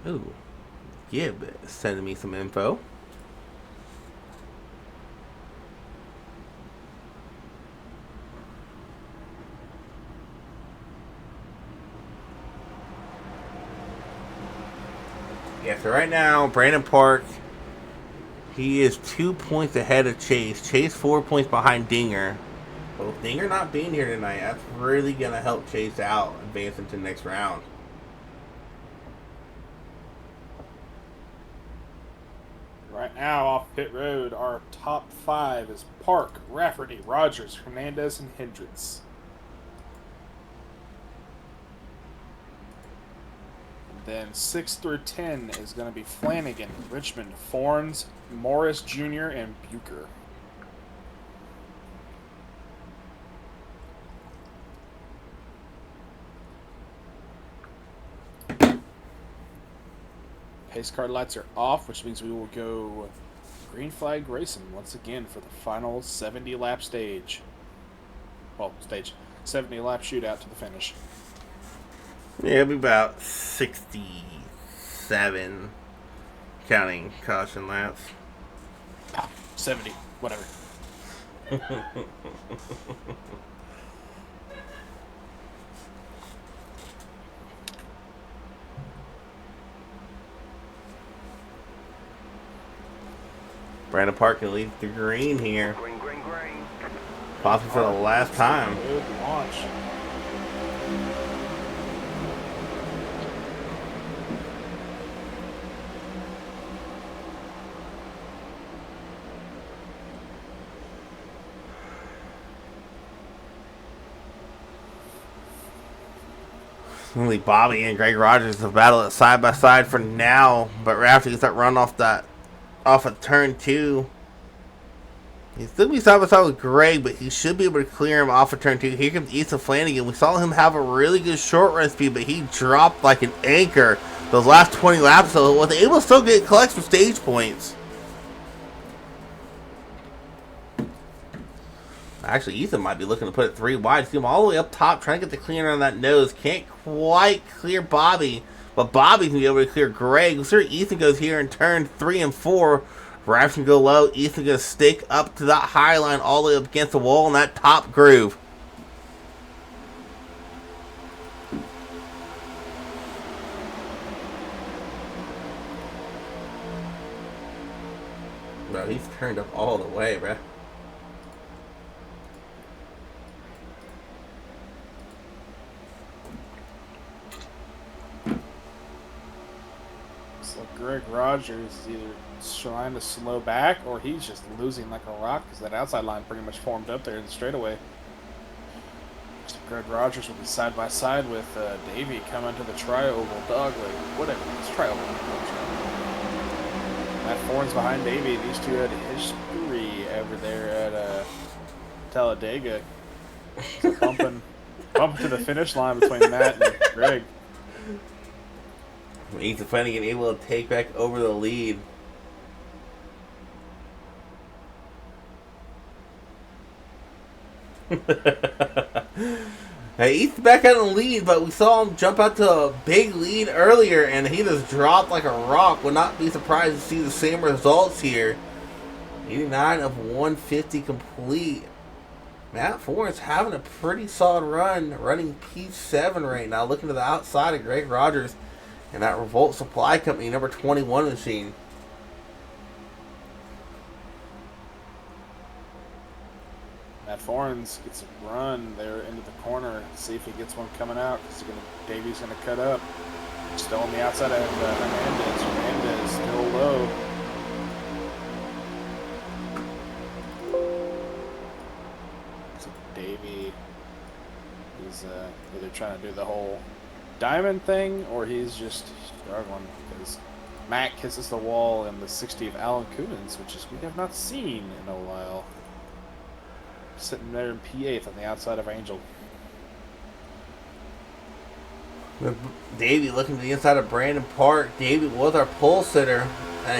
Speaker 1: Ooh. Gib sending me some info. Yeah, so right now, Brandon Park, he is 2 points ahead of Chase. Chase 4 points behind Dinger. But with Dinger not being here tonight, that's really going to help Chase out, advancing to the next round.
Speaker 2: Right now, off pit road, our top 5 is Park, Rafferty, Rogers, Hernandez, and Hendricks. Then 6 through 10 is going to be Flanagan, Richmond, Forns, Morris Jr., and Bucher. Pace car lights are off, which means we will go green flag racing once again for the final 70 lap stage. Well, 70 lap shootout to the finish.
Speaker 1: Yeah, it'll be about 67 counting caution laps.
Speaker 2: 70, whatever.
Speaker 1: Brandon Park can lead the green here.
Speaker 4: Green.
Speaker 1: Possibly for the last time.
Speaker 2: Good launch.
Speaker 1: Only Bobby and Greg Rogers have battled it side by side for now, but Rafferty gets that run off of turn 2. He's still be side by side with Greg, but he should be able to clear him off of turn 2. Here comes Ethan Flanagan. We saw him have a really good short run speed, but he dropped like an anchor those last 20 laps, so was able to still collect some stage points. Actually, Ethan might be looking to put it 3 wide. See him all the way up top, trying to get the clear on that nose. Can't quite clear Bobby, but Bobby can be able to clear Greg. We'll see where Ethan goes here in turn 3 and 4. Rafferty can go low. Ethan going to stick up to that high line all the way up against the wall in that top groove. Bro, he's turned up all the way, bro.
Speaker 2: So Greg Rogers is either trying to slow back or he's just losing like a rock because that outside line pretty much formed up there in the straightaway. So Greg Rogers will be side by side with Davey coming to the tri-oval dog leg. Whatever, it's tri-oval. Matt Forn's behind Davey. These two had history over there at Talladega. So bumping to the finish line between Matt and Greg.
Speaker 1: Ethan Flanagan able to take back over the lead. Hey, Ethan's back out in the lead, but we saw him jump out to a big lead earlier, and he just dropped like a rock. Would not be surprised to see the same results here. 89 of 150 complete. Matt Forrest having a pretty solid run, running P7 right now, looking to the outside of Greg Rogers and that Revolt Supply Company number 21 machine.
Speaker 2: Matt Forens gets a run there into the corner. See if he gets one coming out because Davey's going to cut up. Still on the outside of Hernandez. Hernandez still low. So Davey is either trying to do the whole diamond thing or he's just struggling because Matt kisses the wall in the 60 of Alan Coons, which is we have not seen in a while. Sitting there in P8 on the outside of Angel.
Speaker 1: Davey looking to the inside of Brandon Park. Davey was our pole sitter.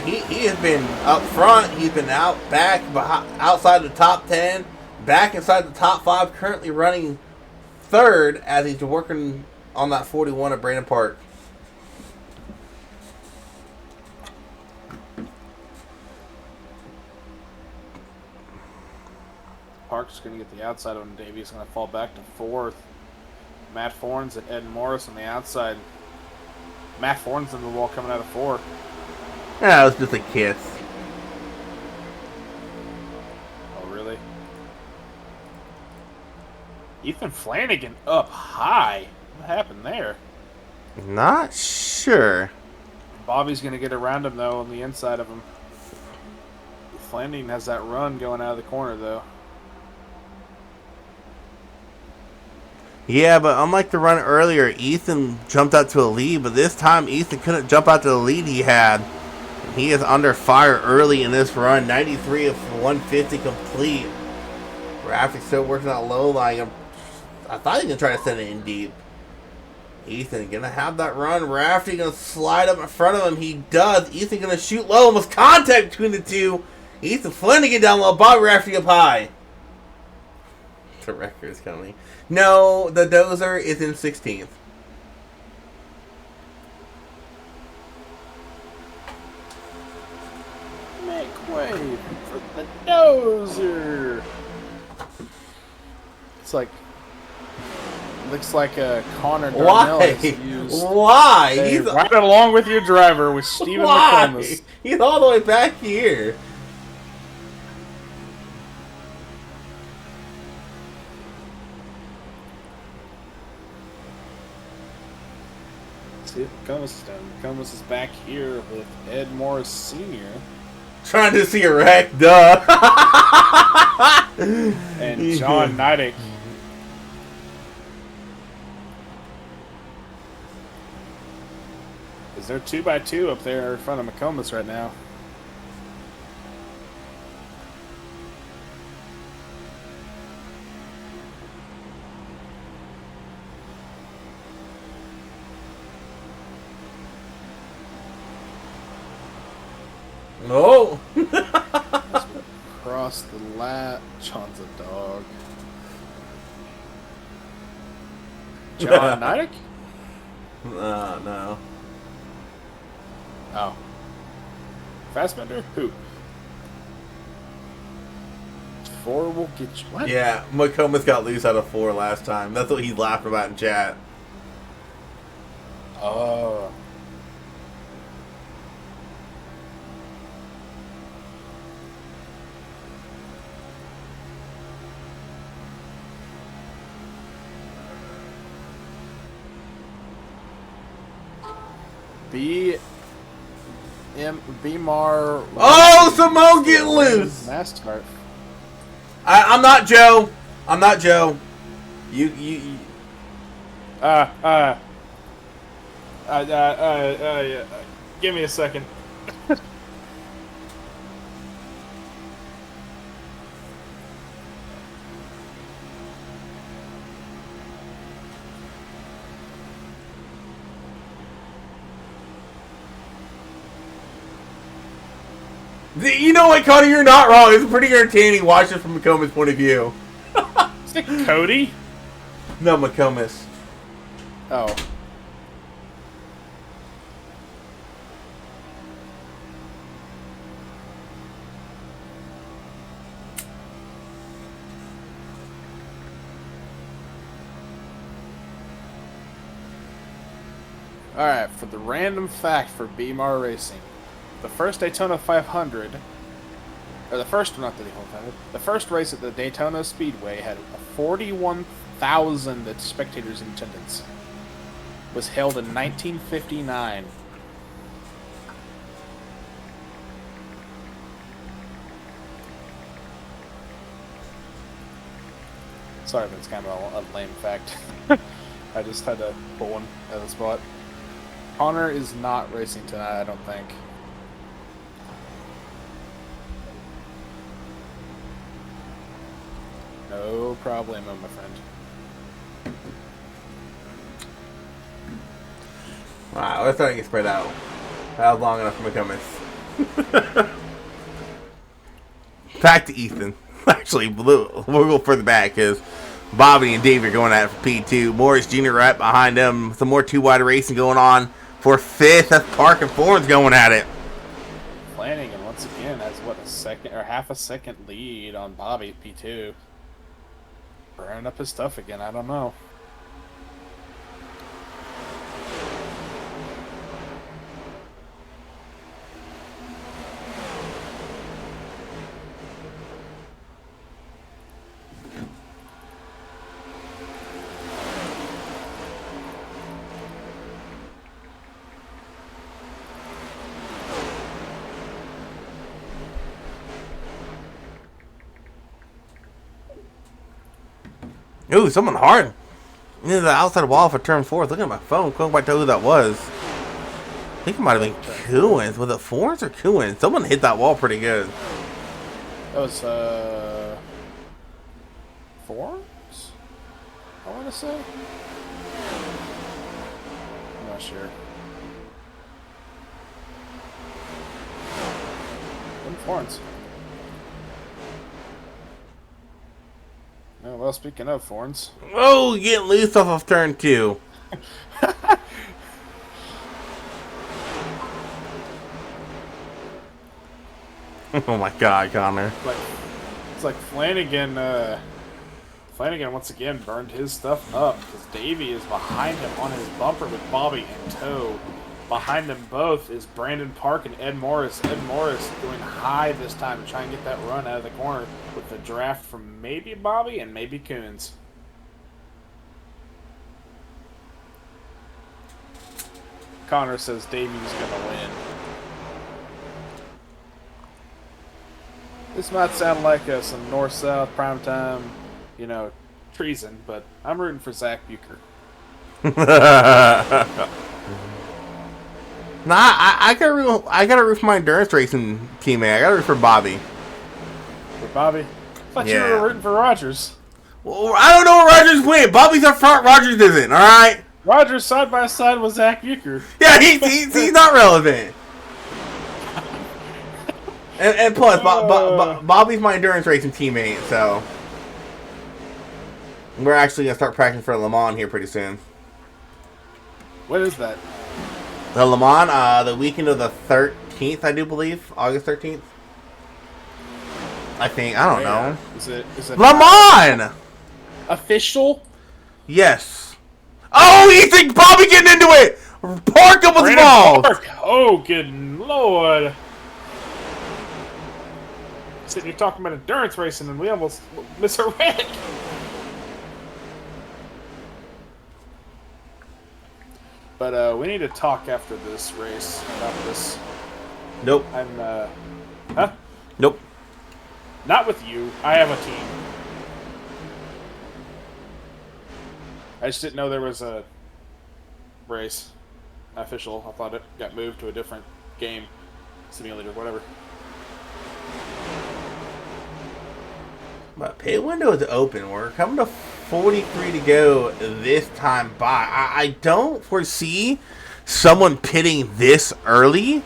Speaker 1: He has been up front. He's been out back, outside the top 10, back inside the top 5. Currently running third as he's working on that 41 at Brandon Park.
Speaker 2: Park's going to get the outside of him. Davies going to fall back to fourth. Matt Fornes and Ed Morris on the outside. Matt Fornes in the wall coming out of four.
Speaker 1: Yeah, it was just a kiss.
Speaker 2: Oh, really? Ethan Flanagan up high. What happened there?
Speaker 1: Not sure.
Speaker 2: Bobby's going to get around him, though, on the inside of him. Flanagan has that run going out of the corner, though.
Speaker 1: Yeah, but unlike the run earlier, Ethan jumped out to a lead, but this time Ethan couldn't jump out to the lead he had. He is under fire early in this run. 93 of 150 complete. Rafferty's still working that low line. I thought he was going to try to send it in deep. Ethan going to have that run. Rafferty going to slide up in front of him. He does. Ethan going to shoot low. Almost contact between the two. Ethan Flanagan down low. Bobby Rafferty up high. The record is coming. No, the dozer is in 16th.
Speaker 2: Make way for the dozer. It's like, looks like a Connor Darnell has used.
Speaker 1: Why?
Speaker 2: Hey,
Speaker 1: He's
Speaker 2: right along with your driver with Stephen McComas.
Speaker 1: He's all the way back here.
Speaker 2: See, McComas is down. McComas is back here with Ed Morris Sr.
Speaker 1: Trying to see a wreck, duh.
Speaker 2: and John Neidick. Is there 2x2 up there in front of McComas right now?
Speaker 1: No.
Speaker 2: Across the lap. John's a dog. John Neidick?
Speaker 1: No.
Speaker 2: Oh. Fastbender? Who? 4 will get you. What?
Speaker 1: Yeah, McComas got loose out of 4 last time. That's what he laughed about in chat.
Speaker 2: Oh. Bmar.
Speaker 1: Oh, Simone getting loose.
Speaker 2: NASCAR.
Speaker 1: I'm not Joe. I'm not Joe. You.
Speaker 2: Give me a second.
Speaker 1: You know what, Connor? You're not wrong. It's pretty entertaining watching from McComas' point of view.
Speaker 2: Is it Cody?
Speaker 1: No, McComas.
Speaker 2: Oh. Alright, for the random fact for BMR Racing. The first Daytona 500, or the first, not the Daytona 500, the first race at the Daytona Speedway had 41,000 spectators in attendance. Was held in 1959. Sorry if it's kind of a lame fact. I just had to pull one out of the spot. Connor is not racing tonight, I don't think. No problemo, my friend.
Speaker 1: Wow, let's try to get spread out. That was long enough for McComas. Back to Ethan. Actually, we'll go further back because Bobby and Dave are going at it for P2. Morris Jr. right behind them. Some more 2-wide racing going on for 5th. That's Park and Ford's going at it.
Speaker 2: Flanagan once again has a second or half a second lead on Bobby P2. Burning up his stuff again. I don't know.
Speaker 1: Ooh, someone hard. Near the outside wall for turn 4. Looking at my phone. Couldn't quite tell who that was. I think it might have been Coons. Was it Forens or Coons? Someone hit that wall pretty good.
Speaker 2: That was, Forens? I want to say? I'm not sure. Forens. Oh, well, speaking of Forens.
Speaker 1: Oh, getting loose off of turn 2. Oh my God, Connor.
Speaker 2: It's like Flanagan, Flanagan once again burned his stuff up because Davey is behind him on his bumper with Bobby in tow. Behind them both is Brandon Park and Ed Morris. Ed Morris going high this time to try and get that run out of the corner with the draft from maybe Bobby and maybe Coons. Connor says Davey's going to win. This might sound like some north-south primetime, treason, but I'm rooting for Zach Bucher.
Speaker 1: Nah, I gotta root for my endurance racing teammate. I gotta root for Bobby.
Speaker 2: For Bobby? I thought you were rooting for Rogers.
Speaker 1: Well, I don't know where Rogers went. Bobby's up front. Rogers isn't. All right.
Speaker 2: Rogers side by side with Zach Bucher.
Speaker 1: Yeah, he's not relevant. And plus, Bobby's my endurance racing teammate, so we're actually gonna start practicing for Le Mans here pretty soon.
Speaker 2: What is that?
Speaker 1: The Le Mans, the weekend of the 13th, I do believe. August 13th. I think. I don't know.
Speaker 2: Is it
Speaker 1: Le Mans!
Speaker 2: Official?
Speaker 1: Yes. Oh, you think Bobby getting into it? Park was involved.
Speaker 2: Park. Oh, good lord. Sitting here talking about endurance racing and we almost miss a wreck. But we need to talk after this race about this.
Speaker 1: Nope.
Speaker 2: Huh?
Speaker 1: Nope.
Speaker 2: Not with you. I have a team. I just didn't know there was a race. Official. I thought it got moved to a different game. Simulator, whatever.
Speaker 1: But pit window is open. We're coming to 43 to go this time by. I don't foresee someone pitting this early.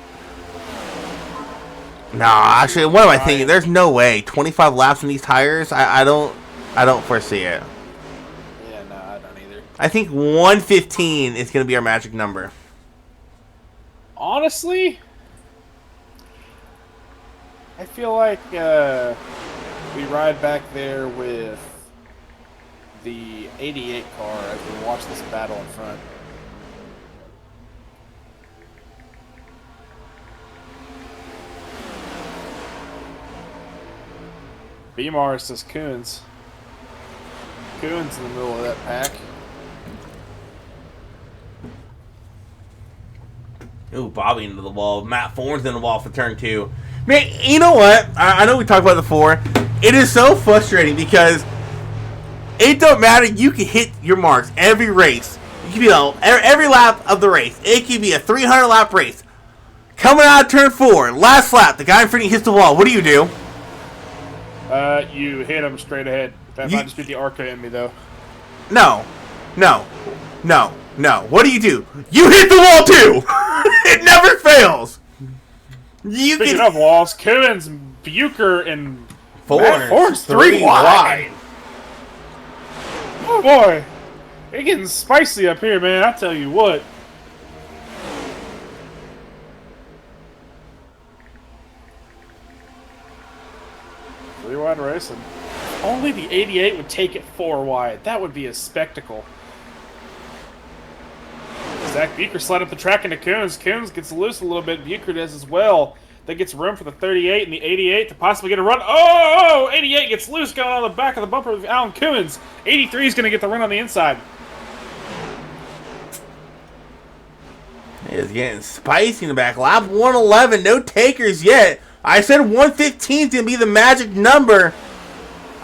Speaker 1: No, actually, what am I thinking? There's no way. 25 laps in these tires. I don't foresee it.
Speaker 2: Yeah, no, I don't either.
Speaker 1: I think 115 is going to be our magic number.
Speaker 2: Honestly, I feel like we ride back there with the 88 car as we watch this battle in front. B-Mars says Coons. Coons in the middle of that pack.
Speaker 1: Ooh, Bobby into the wall. Matt Thorne's in the wall for turn 2. Man, you know what? I know we talked about it before. It is so frustrating because it don't matter. You can hit your marks every race. You can be every lap of the race. It can be a 300 lap race. Coming out of turn 4, last lap, the guy in front of you hits the wall. What do?
Speaker 2: You hit him straight ahead. That might just be the ARCA in me, though.
Speaker 1: No. What do? You hit the wall, too! It never fails!
Speaker 2: Speaking of walls, Coons, Bucher, and
Speaker 1: Forens
Speaker 2: 3 wide. Oh boy, it's getting spicy up here, man. I tell you what. Three wide racing. Only the 88 would take it 4 wide. That would be a spectacle. Zach Bucher slid up the track into Coons. Coons gets loose a little bit. Bucher does as well. That gets room for the 38 and the 88 to possibly get a run. Oh! 88 gets loose going on the back of the bumper of Alan Coons. 83 is going to get the run on the inside.
Speaker 1: It is getting spicy in the back. Lap 111. No takers yet. I said 115 is going to be the magic number.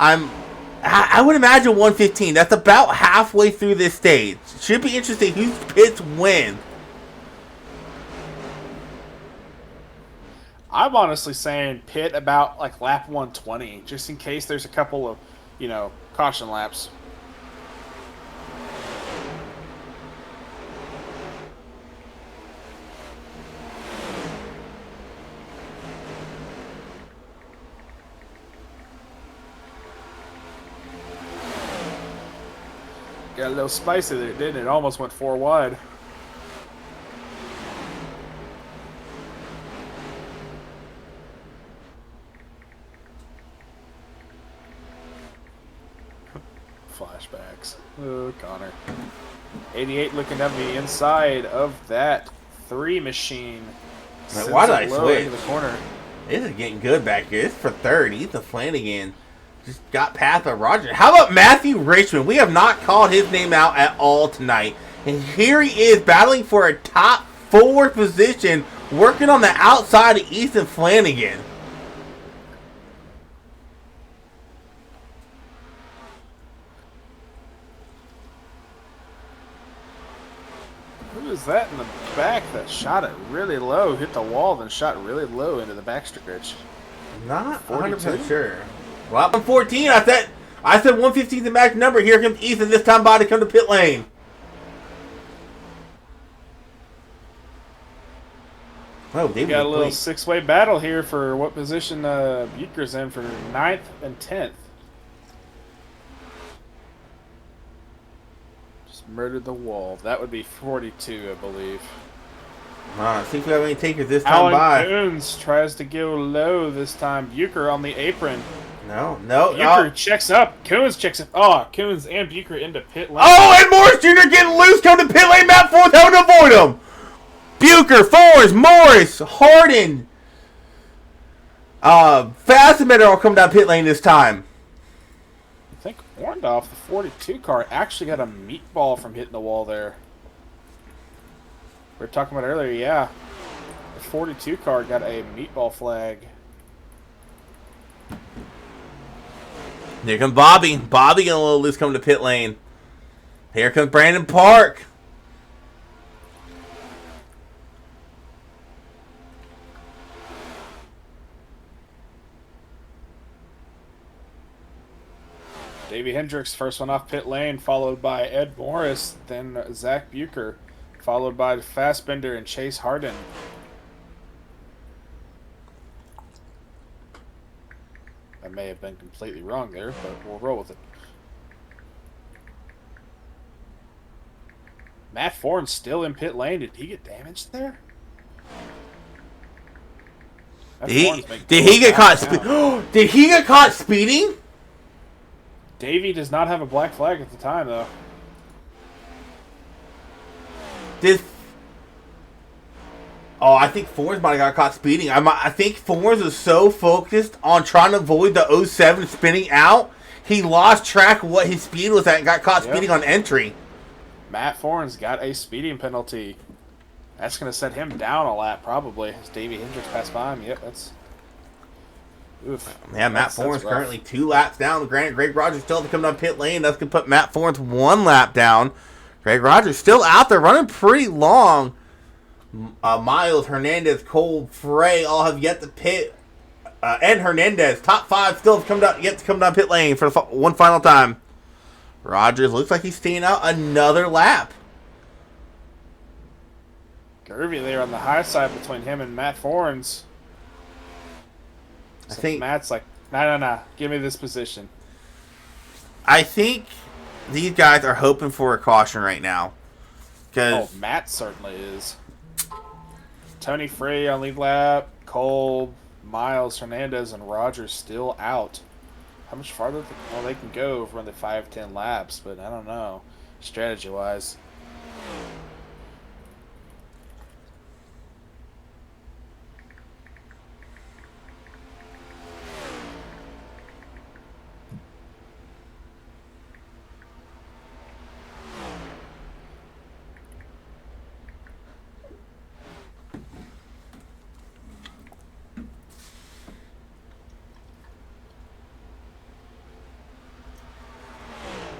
Speaker 1: I would imagine 115. That's about halfway through this stage. Should be interesting who pits when.
Speaker 2: I'm honestly saying pit about like lap 120, just in case there's a couple of, caution laps. Got a little spicy there, didn't it? Almost went 4 wide. Flashbacks. Oh, Connor. 88 looking down the inside of that 3 machine.
Speaker 1: Why did I switch?
Speaker 2: Into the corner.
Speaker 1: This is getting good back here. This is for third. Ethan Flanagan just got past by Roger. How about Matthew Richmond? We have not called his name out at all tonight. And here he is battling for a top 4 position, working on the outside of Ethan Flanagan.
Speaker 2: Who is that in the back that shot it really low, hit the wall, then shot really low into the backstretch?
Speaker 1: Not
Speaker 2: 42?
Speaker 1: 100% sure. Well, 114. I said 115 is the magic number. Here comes Ethan. This time by to come to pit lane. Oh,
Speaker 2: We got a little 6-way battle here for what position Bucher's in for 9th and 10th. Just murdered the wall. That would be 42, I believe.
Speaker 1: See if we have any takers this time
Speaker 2: Alan Coons tries to go low this time. Bucher on the apron.
Speaker 1: No.
Speaker 2: Bucher checks up. Coons checks up. Oh, Coons and Bucher into pit lane.
Speaker 1: Oh, and Morris Jr. getting loose. Come to pit lane. Matt Forth having to avoid him. Bucher, Forrest, Morris, Harden, Fassbender all come down pit lane this time.
Speaker 2: I think Orndorff, the 42 car, actually got a meatball from hitting the wall there. We were talking about earlier, yeah. The 42 car got a meatball flag.
Speaker 1: Here comes Bobby. Bobby getting a little loose coming to pit lane. Here comes Brandon Park.
Speaker 2: Davey Hendricks, first one off pit lane, followed by Ed Morris, then Zach Bucher, followed by Fassbender and Chase Harden. I may have been completely wrong there, but we'll roll with it. Matt Forn's still in pit lane. Did he get damaged there?
Speaker 1: Did he get caught? Did he get caught speeding?
Speaker 2: Davey does not have a black flag at the time, though.
Speaker 1: I think Forns might have got caught speeding. I think Forns was so focused on trying to avoid the 07 spinning out, he lost track of what his speed was at and got caught speeding on entry.
Speaker 2: Matt Forns got a speeding penalty. That's going to set him down a lap, probably, as Davey Hendricks passed by him. Yep, that's... Oof.
Speaker 1: Yeah, Matt Forns currently 2 laps down. Granted, Greg Rogers still to come down pit lane. That's going to put Matt Forns 1 lap down. Greg Rogers still out there running pretty long. Miles, Hernandez, Cole, Frey all have yet to pit. And Hernandez, top 5 still have yet to come down pit lane for one final time. Rogers looks like he's staying out another lap.
Speaker 2: Curvy there on the high side between him and Matt Forns.
Speaker 1: I think
Speaker 2: Matt's like, no, give me this position.
Speaker 1: I think these guys are hoping for a caution right now.
Speaker 2: Oh, Matt certainly is. Tony Frey on lead lap. Cole, Miles, Hernandez, and Rogers still out. How much farther? They can go for the 5-10 laps, but I don't know. Strategy-wise.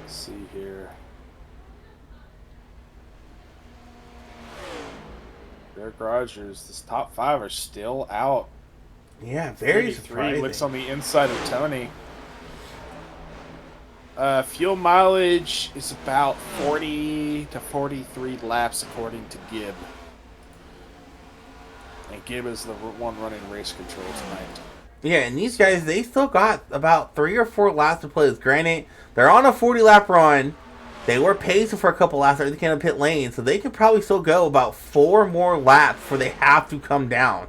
Speaker 2: See here. Derek Rogers, this top 5 are still out.
Speaker 1: Yeah, very surprising.
Speaker 2: Looks on the inside of Tony. Fuel mileage is about 40 to 43 laps according to Gibb. And Gibb is the one running race control tonight.
Speaker 1: Yeah, and these guys, they still got about 3 or 4 laps to play. Granted, they're on a 40-lap run. They were pacing for a couple laps after they came to pit lane, so they could probably still go about 4 more laps before they have to come down.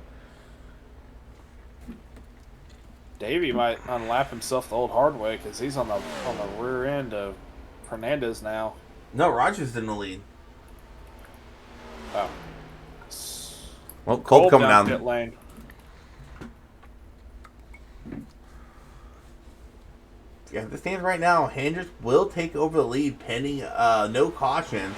Speaker 2: Davey might unlap himself the old hard way because he's on the rear end of Hernandez now.
Speaker 1: No, Rogers in the lead.
Speaker 2: Oh.
Speaker 1: Well, Cole coming down
Speaker 2: pit lane.
Speaker 1: Yeah, the stands right now, Hendricks will take over the lead pending no caution.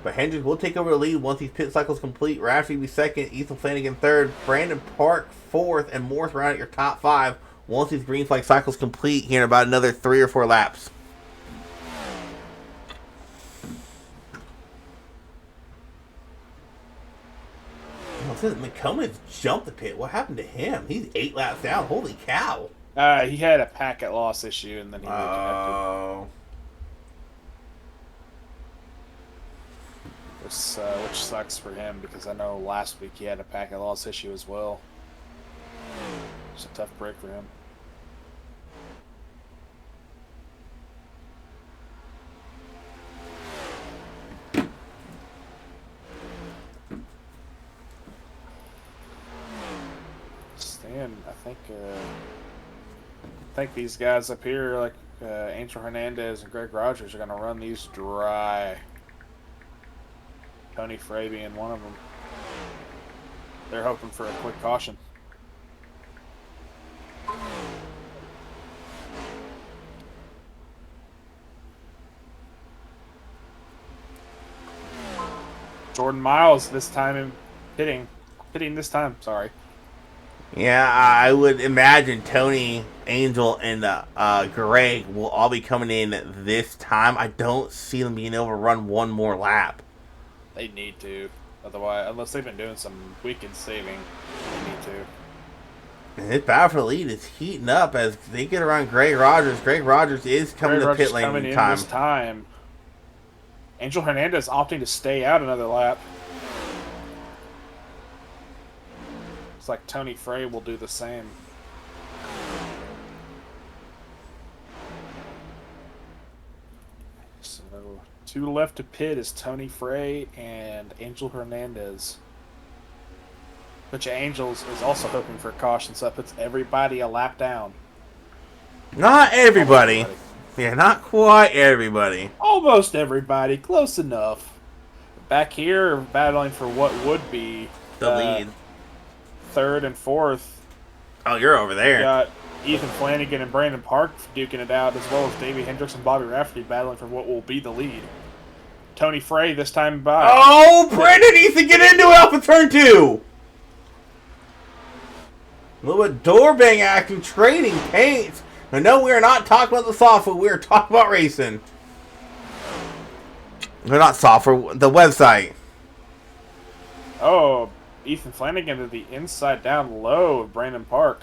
Speaker 1: But Hendricks will take over the lead once these pit cycles complete. Rafferty will be second, Ethan Flanagan third, Brandon Park fourth, and Morris round out your top 5 once these green flag cycles complete here in about another 3 or 4 laps. McComas jumped the pit. What happened to him? He's 8 laps down. Holy cow.
Speaker 2: He had a packet loss issue, and then he reconnected. Which sucks for him, because I know last week he had a packet loss issue as well. It's a tough break for him. Stan, I think these guys up here, like Angel Hernandez and Greg Rogers, are going to run these dry. Tony Frey being one of them. They're hoping for a quick caution. Jordan Miles this time hitting this time, sorry.
Speaker 1: Yeah, I would imagine Tony, Angel, and Greg will all be coming in this time. I don't see them being able to run one more lap.
Speaker 2: They need to. Otherwise, unless they've been doing some weekend saving, they need to.
Speaker 1: And this battle for the lead is heating up as they get around Greg Rogers. Greg Rogers is coming to pit lane in time.
Speaker 2: This time. Angel Hernandez opting to stay out another lap. Looks like Tony Frey will do the same. So, 2 left to pit is Tony Frey and Angel Hernandez. Which Angels is also hoping for caution, so that puts everybody a lap down.
Speaker 1: Not everybody. Yeah, not quite everybody.
Speaker 2: Almost everybody. Close enough. Back here, battling for what would be
Speaker 1: the lead.
Speaker 2: 3rd and 4th.
Speaker 1: Oh, you're over there.
Speaker 2: We got Ethan Flanagan and Brandon Park duking it out, as well as Davey Hendricks and Bobby Rafferty battling for what will be the lead. Tony Frey this time by.
Speaker 1: Oh, Brandon needs to get into it off of turn 2. A little bit door bang action, trading paints. And no, we are not talking about the software. We are talking about racing. We're not software, the website.
Speaker 2: Oh, Ethan Flanagan to the inside down low of Brandon Park.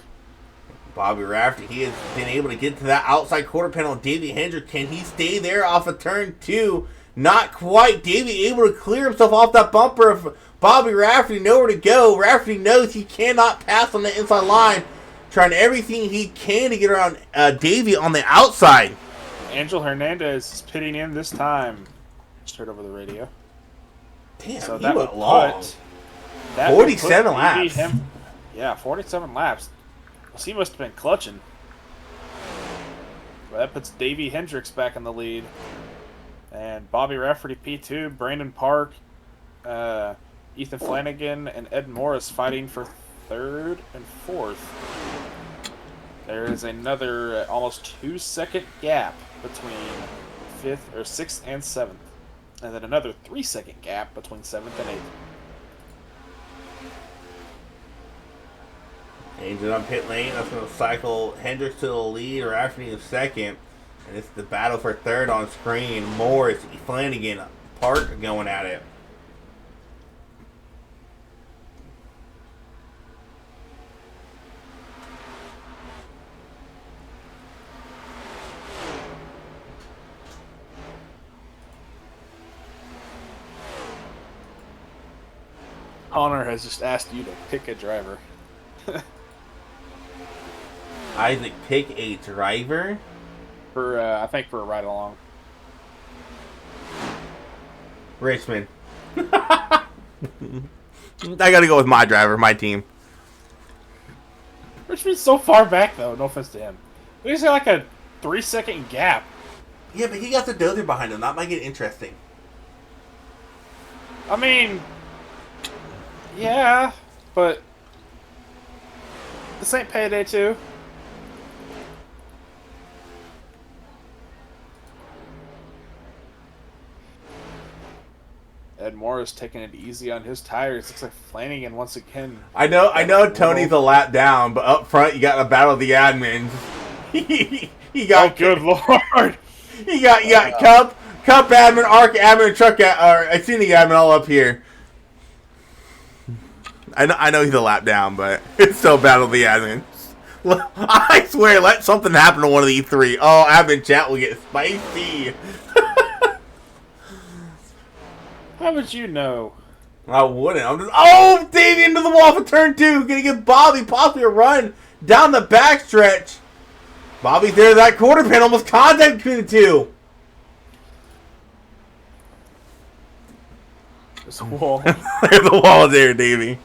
Speaker 1: Bobby Rafferty, he has been able to get to that outside quarter panel. Davey Hendrick, can he stay there off of turn 2? Not quite. Davey able to clear himself off that bumper of Bobby Rafferty, nowhere to go. Rafferty knows he cannot pass on the inside line. Trying everything he can to get around Davey on the outside.
Speaker 2: Angel Hernandez is pitting in this time. Just heard over the radio.
Speaker 1: Damn,
Speaker 2: So
Speaker 1: he
Speaker 2: that
Speaker 1: went
Speaker 2: would
Speaker 1: long.
Speaker 2: put... That would
Speaker 1: 47
Speaker 2: put
Speaker 1: laps.
Speaker 2: Yeah, 47 laps. Well, he must have been clutching. Well, that puts Davey Hendricks back in the lead. And Bobby Rafferty P2, Brandon Park, Ethan Flanagan, and Ed Morris fighting for 3rd and 4th. There is another almost 2-second gap between 6th and 7th. And then another 3-second gap between 7th and 8th.
Speaker 1: Angel on pit lane. That's going to cycle Hendricks to the lead, Rafferty in second. And it's the battle for 3rd on screen. Morris, Flanagan, Park going at it.
Speaker 2: Honor has just asked you to pick a driver.
Speaker 1: Isaac, pick a driver.
Speaker 2: For I think for a ride along.
Speaker 1: Richmond. I got to go with my driver, my team.
Speaker 2: Richmond's so far back though. No offense to him. He's got like a 3-second gap.
Speaker 1: Yeah, but he got the dozer behind him. That might get interesting.
Speaker 2: I mean, yeah, but this ain't payday too. Ed Morris taking it easy on his tires. Looks like Flanagan once again.
Speaker 1: I know Tony's a lap down, but up front you got a battle of the admins. he got
Speaker 2: Oh, good lord!
Speaker 1: you got Cup admin, Arc admin, Truck or I seen the admin all up here. I know he's a lap down, but it's still battle of the admins. I swear, let something happen to one of these three. Oh, admin chat will get spicy.
Speaker 2: How would you know?
Speaker 1: I wouldn't. I'm just Davey into the wall for turn 2. Gonna give Bobby possibly a run down the backstretch. Bobby's there. That quarter pin almost contact between the two.
Speaker 2: There's a wall.
Speaker 1: There's a wall there, Davey.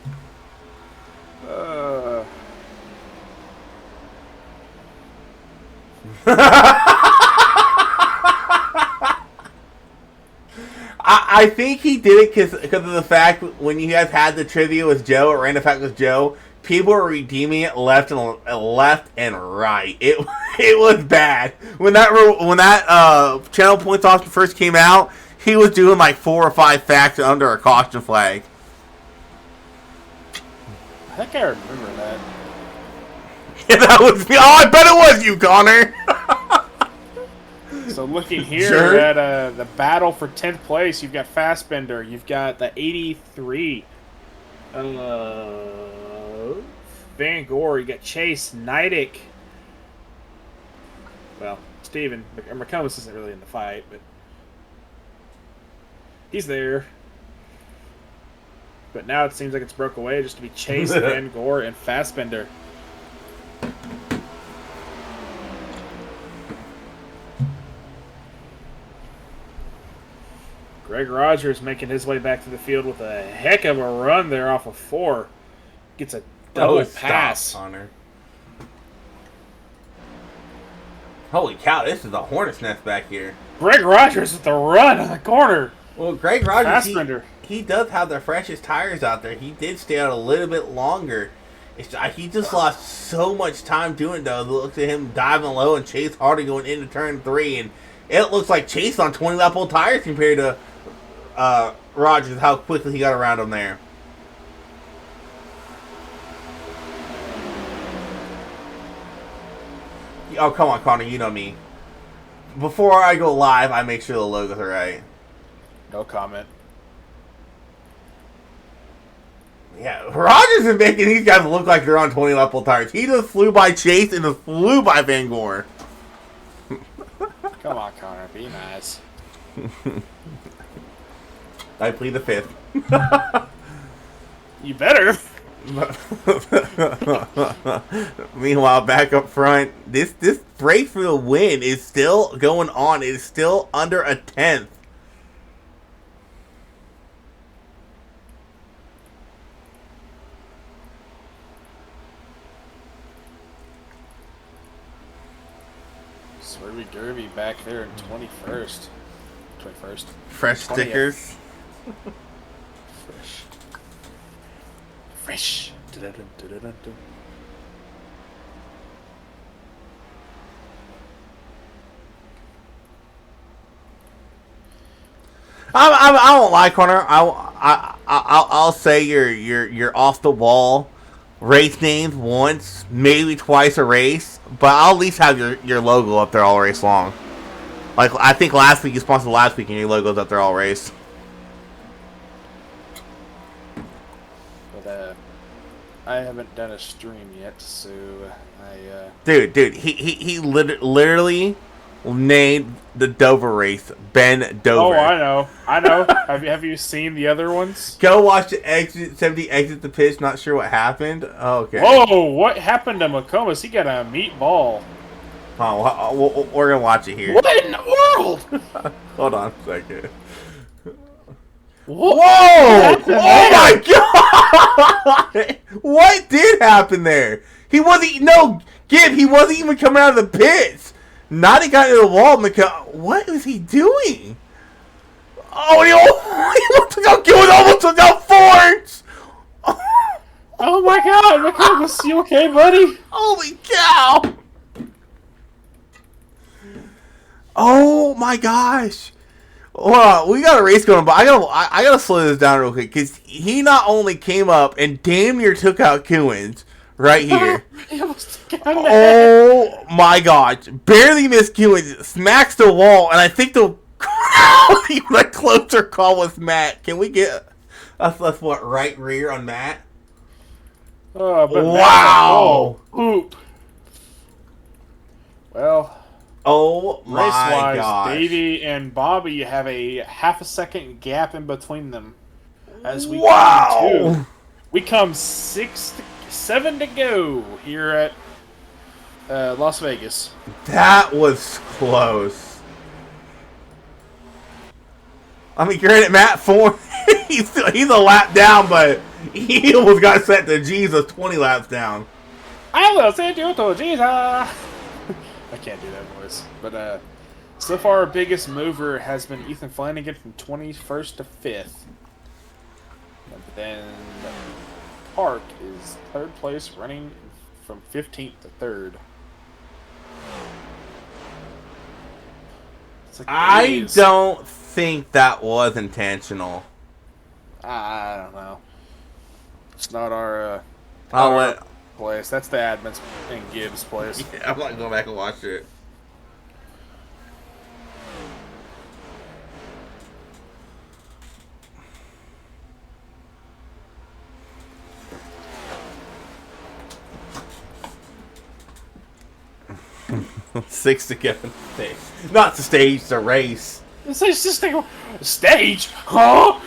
Speaker 1: I think he did it because of the fact when you guys had the trivia with Joe, or random fact with Joe, people were redeeming it left and right. It was bad when that channel points option first came out. He was doing like 4 or 5 facts under a caution flag.
Speaker 2: I think I remember that.
Speaker 1: Yeah, that was me. Oh, I bet it was you, Connor.
Speaker 2: So looking here
Speaker 1: Sure.
Speaker 2: at the battle for 10th place, you've got Fassbender, you've got the 83, Van Gore, you got Chase, Neidick. Well, Steven, McComas isn't really in the fight, but he's there. But now it seems like it's broke away just to be Chase, Van Gore, and Fassbender. Greg Rogers making his way back to the field with a heck of a run there off of 4. Gets a double pass.
Speaker 1: Stop, Connor. Holy cow, this is a hornet's nest back here.
Speaker 2: Greg Rogers with the run on the corner.
Speaker 1: Well, Greg Rogers,
Speaker 2: Fassbender.
Speaker 1: he does have the freshest tires out there. He did stay out a little bit longer. He just lost so much time doing it, though. Look at him diving low and Chase Hardy going into turn 3. And it looks like Chase on 20-lap old tires compared to Rogers, how quickly he got around him there. Oh, come on, Connor. You know me. Before I go live, I make sure the logos are right.
Speaker 2: No comment.
Speaker 1: Yeah, Rogers is making these guys look like they're on 20-lap old tires. He just flew by Chase and just flew by Van Gore.
Speaker 2: Come on, Connor. Be nice.
Speaker 1: I plead the 5th.
Speaker 2: You better.
Speaker 1: Meanwhile, back up front, this break for the win is still going on. It is still under a tenth.
Speaker 2: Swervy Derby back there in 21st. 21st.
Speaker 1: Fresh
Speaker 2: 20th.
Speaker 1: stickers.
Speaker 2: Fresh. Fresh. Dun-dun-dun, dun-dun-dun.
Speaker 1: I won't lie, Connor. I'll say you're off the wall. Race names once, maybe twice a race, but I'll at least have your logo up there all race long. Like I think last week you sponsored last week and your logo's up there all race.
Speaker 2: But I haven't done a stream yet, so I
Speaker 1: Dude, he literally named the Dover race Ben Dover.
Speaker 2: Oh, I know. have you seen the other ones?
Speaker 1: Go watch the exit 70 exit the pitch. Not sure what happened. Oh, okay.
Speaker 2: Whoa! What happened to McComas? He got a meatball.
Speaker 1: Oh, we're gonna watch it here.
Speaker 2: What in the world?
Speaker 1: Hold on a second.
Speaker 2: What?
Speaker 1: Whoa! Oh my god! What did happen there? He wasn't even coming out of the pits. Not he got into the wall. What was he doing? Oh, he almost took out Fords.
Speaker 2: Oh my god, McComas, you okay, buddy?
Speaker 1: Holy cow! Oh my gosh! Hold on, we got a race going, but I gotta slow this down real quick because he not only came up and damn near took out Kewins right here. Oh my gosh! Barely missed Kewins, smacks the wall, and I think the closer call was Matt. Can we get that's what right rear on Matt?
Speaker 2: Oh, but
Speaker 1: wow!
Speaker 2: Oop. Well.
Speaker 1: Oh my
Speaker 2: Race-wise,
Speaker 1: gosh.
Speaker 2: Davey and Bobby have a half a second gap in between them. As we we come 7 to go here at Las Vegas.
Speaker 1: That was close. I mean, granted, Matt Ford, he's a lap down, but he almost got set to Jesus 20 laps down.
Speaker 2: I will send you to Jesus. I can't do that voice. But so far, our biggest mover has been Ethan Flanagan from 21st to 5th. And then Park is 3rd place, running from 15th to 3rd. Like
Speaker 1: I don't think that was intentional.
Speaker 2: I don't know. It's not our place. That's the admin's and Gibbs' place.
Speaker 1: Yeah, I'm not going back and watch it. Six to go. Not the stage, the race.
Speaker 2: It's just like a stage, huh?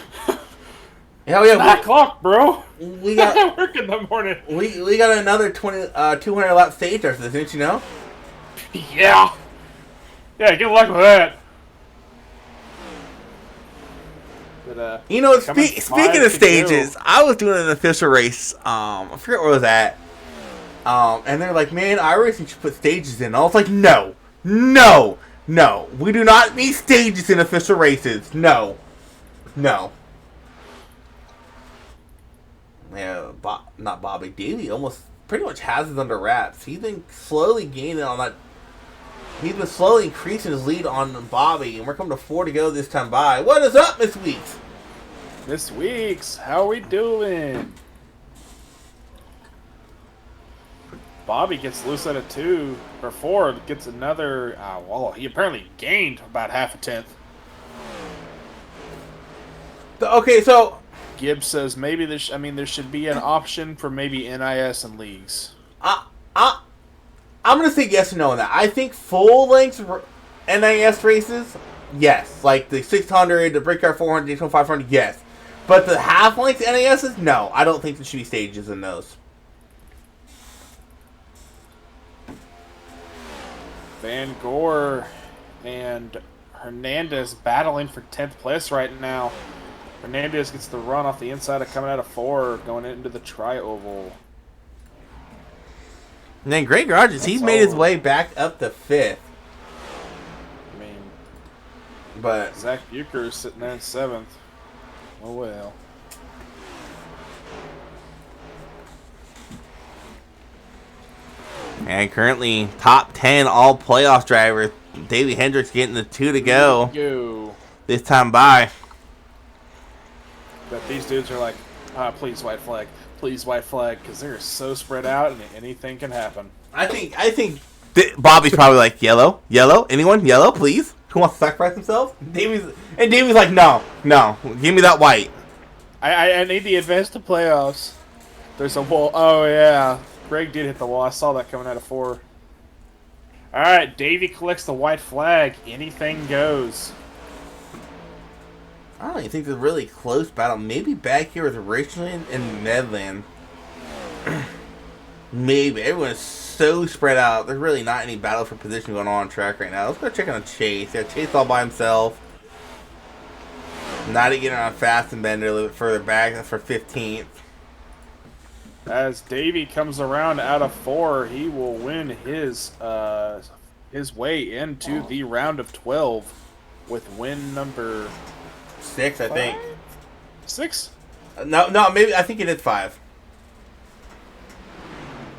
Speaker 1: Hell yeah,
Speaker 2: 9 o'clock, bro.
Speaker 1: We got
Speaker 2: I work in the morning.
Speaker 1: We got another 200 lap stage after this, didn't you know?
Speaker 2: Yeah. Yeah, good luck with that. But,
Speaker 1: you know, speaking of stages, I was doing an official race. I forget where it was at. And they're like, man, iRacing should put stages in. I was like, no. We do not need stages in official races. No. Yeah, not Bobby. Davey almost pretty much has it under wraps. He's been slowly gaining on that. He's been slowly increasing his lead on Bobby, and we're coming to 4 to go this time by. What is up, Miss Weeks?
Speaker 2: Miss Weeks, how we doing? Bobby gets loose at a 2, or 4, gets another, he apparently gained about half a tenth.
Speaker 1: Okay, so
Speaker 2: Gibbs says maybe there should be an option for maybe NIS and leagues.
Speaker 1: I'm going to say yes or no on that. I think full-length NIS races, yes. Like the 600, the Brickyard 400, Daytona 500, yes. But the half-length NASs, no, I don't think there should be stages in those.
Speaker 2: Van Gore and Hernandez battling for 10th place right now. Hernandez gets the run off the inside of coming out of 4, going into the tri-oval.
Speaker 1: And then Greg Rogers, he's made his way back up to 5th.
Speaker 2: I mean,
Speaker 1: but
Speaker 2: Zach Bucher is sitting there in 7th. Oh well.
Speaker 1: And currently top 10 all playoff drivers. Davey Hendricks getting the 2 to go. This time by.
Speaker 2: But these dudes are like, please white flag, because they're so spread out and anything can happen.
Speaker 1: I think Bobby's probably like, yellow, anyone, yellow, please. Who wants to sacrifice himself? Davey's like, no, give me that white.
Speaker 2: I need the advance to playoffs. There's a wall. Oh yeah, Greg did hit the wall. I saw that coming out of 4. All right, Davey collects the white flag. Anything goes.
Speaker 1: I don't even think it's a really close battle. Maybe back here with Richland and Medland. Maybe. Everyone's so spread out. There's really not any battle for position going on track right now. Let's go check on Chase. Yeah, Chase all by himself. Not getting on Fast and Bender a little bit further back. That's for 15th.
Speaker 2: As Davey comes around out of 4, he will win his way into the round of 12 with win number
Speaker 1: 6, I think.
Speaker 2: 6?
Speaker 1: No, maybe I think it is 5.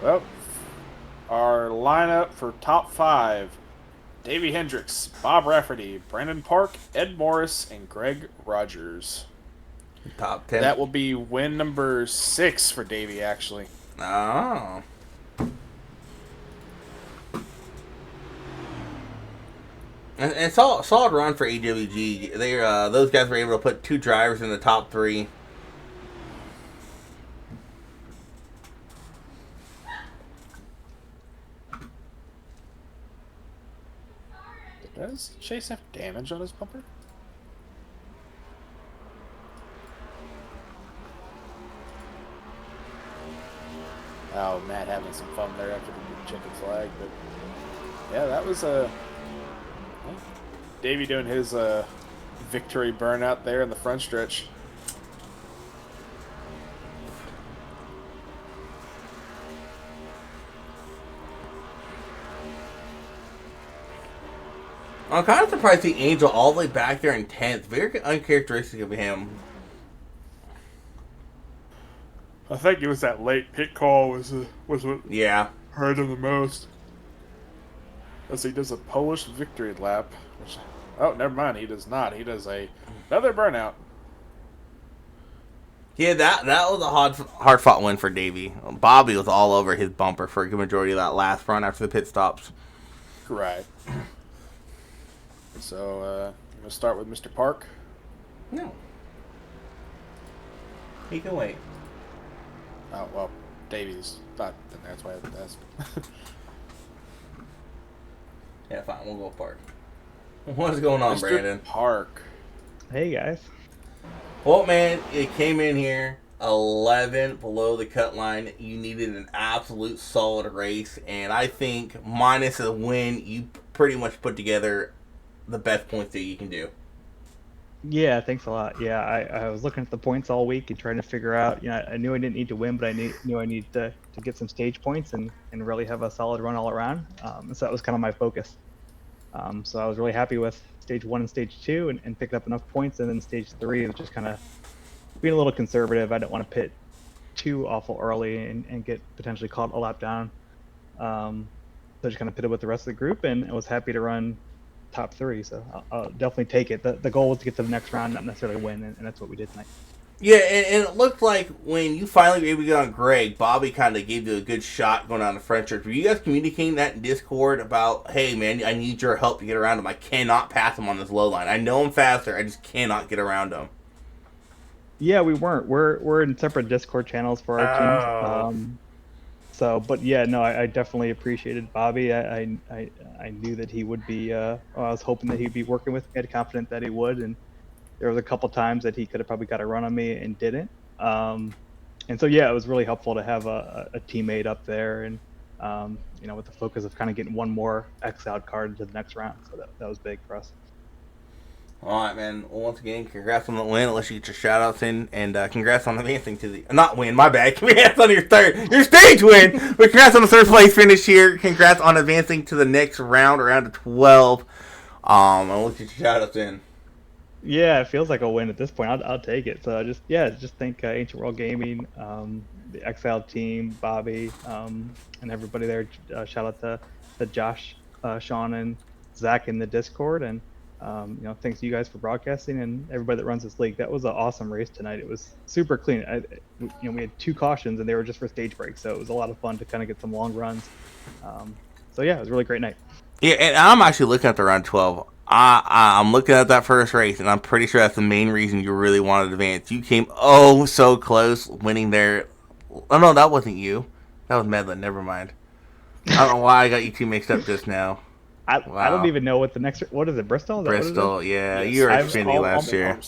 Speaker 2: Well, our lineup for top 5: Davey Hendricks, Bob Rafferty, Brandon Park, Ed Morris, and Greg Rogers.
Speaker 1: Top 10.
Speaker 2: That will be win number 6 for Davey, actually.
Speaker 1: Oh. And solid run for AWG. Those guys were able to put 2 drivers in the top 3.
Speaker 2: Does Chase have damage on his bumper? Oh, Matt having some fun there after the chicken flag, but yeah, that was Davey doing his victory burnout there in the front stretch.
Speaker 1: I'm kind of surprised the Angel all the way back there in 10th. Very uncharacteristic of him.
Speaker 2: I think it was that late pit call was what hurt him the most. As he does a Polish victory lap. Which, oh, never mind. He does not. He does another burnout.
Speaker 1: Yeah, that was a hard fought win for Davey. Bobby was all over his bumper for a good majority of that last run after the pit stops.
Speaker 2: Right. So, I'm going to start with Mr. Park.
Speaker 1: No. He can wait.
Speaker 2: Oh, well, Davey's not in there. That's why I asked.
Speaker 1: Yeah, fine. We'll go Park. What's going on,
Speaker 2: Mr.
Speaker 1: Brandon?
Speaker 2: Park.
Speaker 3: Hey, guys.
Speaker 1: Well, man, it came in here 11 below the cut line. You needed an absolute solid race, and I think minus a win, you pretty much put together the best points that you can do.
Speaker 3: Yeah, thanks a lot. Yeah, I was looking at the points all week and trying to figure out, I knew I didn't need to win, but I knew I needed to get some stage points and really have a solid run all around. So that was kind of my focus. So I was really happy with stage 1 and stage 2 and picked up enough points. And then stage 3 was just kind of being a little conservative. I didn't want to pit too awful early and get potentially caught a lap down. So I just kind of pitted with the rest of the group and I was happy to run top 3, so I'll definitely take it. The goal was to get to the next round, not necessarily win, and that's what we did tonight.
Speaker 1: Yeah, and it looked like when you finally were able to get on Greg, Bobby kind of gave you a good shot going down the front stretch. Were you guys communicating that in Discord about, hey, man, I need your help to get around him. I cannot pass him on this low line. I know I'm faster. I just cannot get around him.
Speaker 3: Yeah, we weren't. We're in separate Discord channels for our teams. So, but yeah, no, I definitely appreciated Bobby. I knew that he would be. I was hoping that he'd be working with me. I had confident that he would, and there was a couple times that he could have probably got a run on me and didn't. And so yeah, it was really helpful to have a teammate up there, and with the focus of kind of getting one more X out card into the next round. So that was big for us.
Speaker 1: All right, man. Well, once again, congrats on the win. Unless you get your shout-outs in, and congrats on advancing to the not win. My bad. Congrats on your stage win, but congrats on the third place finish here. Congrats on advancing to the next round, around to 12. And we'll get your shout-outs in.
Speaker 3: Yeah, it feels like a win at this point. I'll take it. So just thank Ancient World Gaming, the Exile team, Bobby, and everybody there. Shout out to Josh, Sean, and Zach in the Discord, and thanks to you guys for broadcasting and everybody that runs this league. That was an awesome race tonight. It was super clean. We had 2 cautions and they were just for stage breaks, so it was a lot of fun to kind of get some long runs. So yeah, it was a really great night.
Speaker 1: Yeah, and I'm actually looking at the round 12. I'm looking at that first race, and I'm pretty sure that's the main reason you really wanted to advance. You came so close winning there. Oh, no, that wasn't you. That was Medlin. Never mind. I don't know why I got you two mixed up just now.
Speaker 3: I don't even know what the next... What is it, Bristol?
Speaker 1: Bristol, yeah.
Speaker 2: Yes.
Speaker 1: You were at Xfinity last year.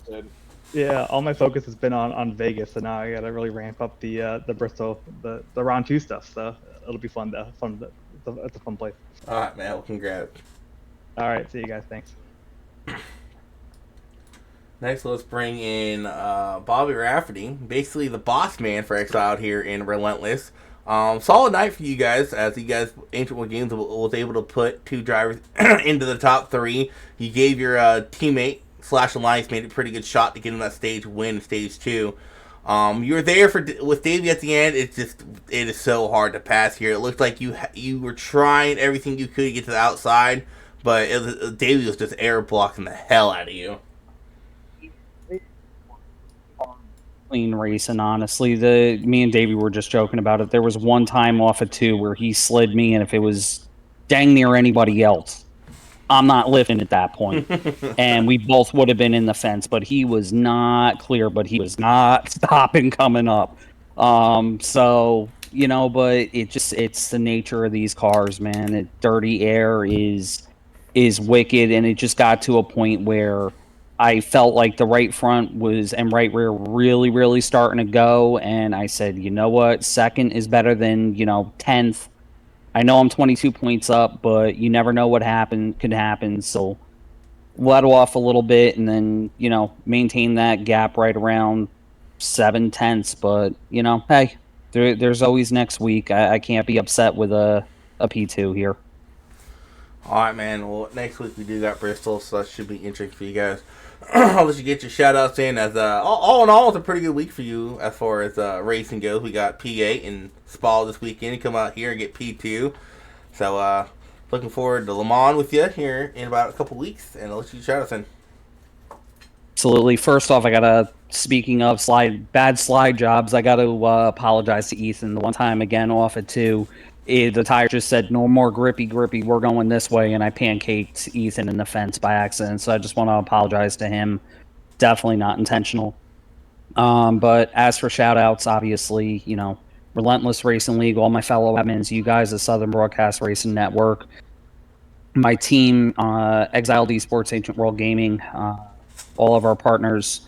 Speaker 3: Yeah, all my focus has been on Vegas, so now I got to really ramp up the Bristol, the round 2 stuff. So it'll be fun. It's a fun place.
Speaker 1: All right, man. Well, congrats.
Speaker 3: All right, see you guys. Thanks.
Speaker 1: Next, let's bring in Bobby Rafferty, basically the boss man for Exile here in Relentless. Solid night for you guys, as you guys, Ancient World Games was able to put 2 drivers into the top 3. You gave your teammate / alliance made a pretty good shot to get him that stage win, stage 2. You were there with Davey at the end. It is so hard to pass here. It looked like you were trying everything you could to get to the outside, but Davey was just air blocking the hell out of you.
Speaker 5: Clean race, and honestly, me and Davey were just joking about it. There was one time off of 2 where he slid me, and if it was dang near anybody else, I'm not lifting at that point. And we both would have been in the fence, but he was not clear, but he was not stopping coming up. So, but it's the nature of these cars, man. Dirty air is wicked, and it just got to a point where I felt like the right front and right rear really, really starting to go, and I said, you know what, second is better than 10th. I know I'm 22 points up, but you never know what could happen. So let off a little bit, and then maintain that gap right around 7/10. But hey, there's always next week. I can't be upset with a P2 here.
Speaker 1: All right, man. Well, next week we do got Bristol, so that should be interesting for you guys. I'll let you get your shout-outs in. As all in all, it's a pretty good week for you as far as racing goes. We got P8 and Spa this weekend. You come out here and get P2. So, looking forward to Le Mans with you here in about a couple weeks, and I'll let you shout-outs in.
Speaker 5: Absolutely. First off, speaking of bad slide jobs, I got to apologize to Ethan. The one time again off at 2. The tire just said, no more grippy, we're going this way, and I pancaked Ethan in the fence by accident, so I just want to apologize to him. Definitely not intentional. But as for shout-outs, obviously, Relentless Racing League, all my fellow admins, you guys at Southern Broadcast Racing Network, my team, Exiled Esports, Ancient World Gaming, all of our partners,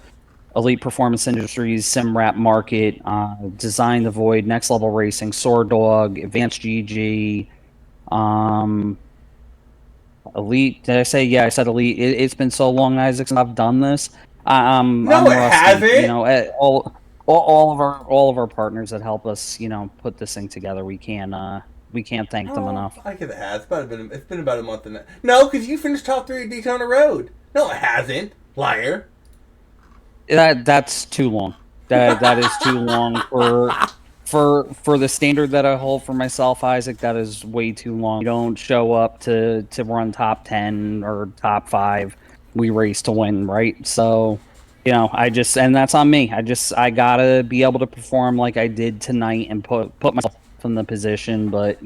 Speaker 5: Elite Performance Industries, SimRap Market, Design the Void, Next Level Racing, Sword Dog, Advanced GG, Elite. Did I say? Yeah, I said Elite. It's been so long, Isaac, since I've done this. I'm
Speaker 1: it hasn't.
Speaker 5: All of our partners that help us, put this thing together. We can't thank them enough.
Speaker 1: I think it has. It's been about a month and no, because you finished top 3 at Daytona Road. No, it hasn't. Liar.
Speaker 5: That's too long. That is too long for the standard that I hold for myself, Isaac. That is way too long. We don't show up to run top 10 or top 5. We race to win, right? So, and that's on me. I gotta be able to perform like I did tonight and put myself in the position. But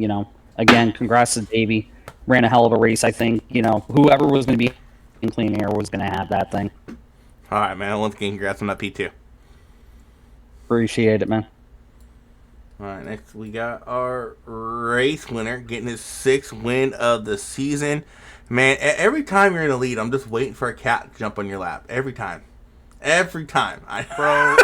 Speaker 5: again, congrats to Davey. Ran a hell of a race. I think whoever was going to be in clean air was going to have that thing.
Speaker 1: All right, man. Once again, congrats on that P2.
Speaker 5: Appreciate it, man.
Speaker 1: All right, next we got our race winner getting his 6th win of the season. Man, every time you're in the lead, I'm just waiting for a cat to jump on your lap. Every time. Every time.
Speaker 6: Bro,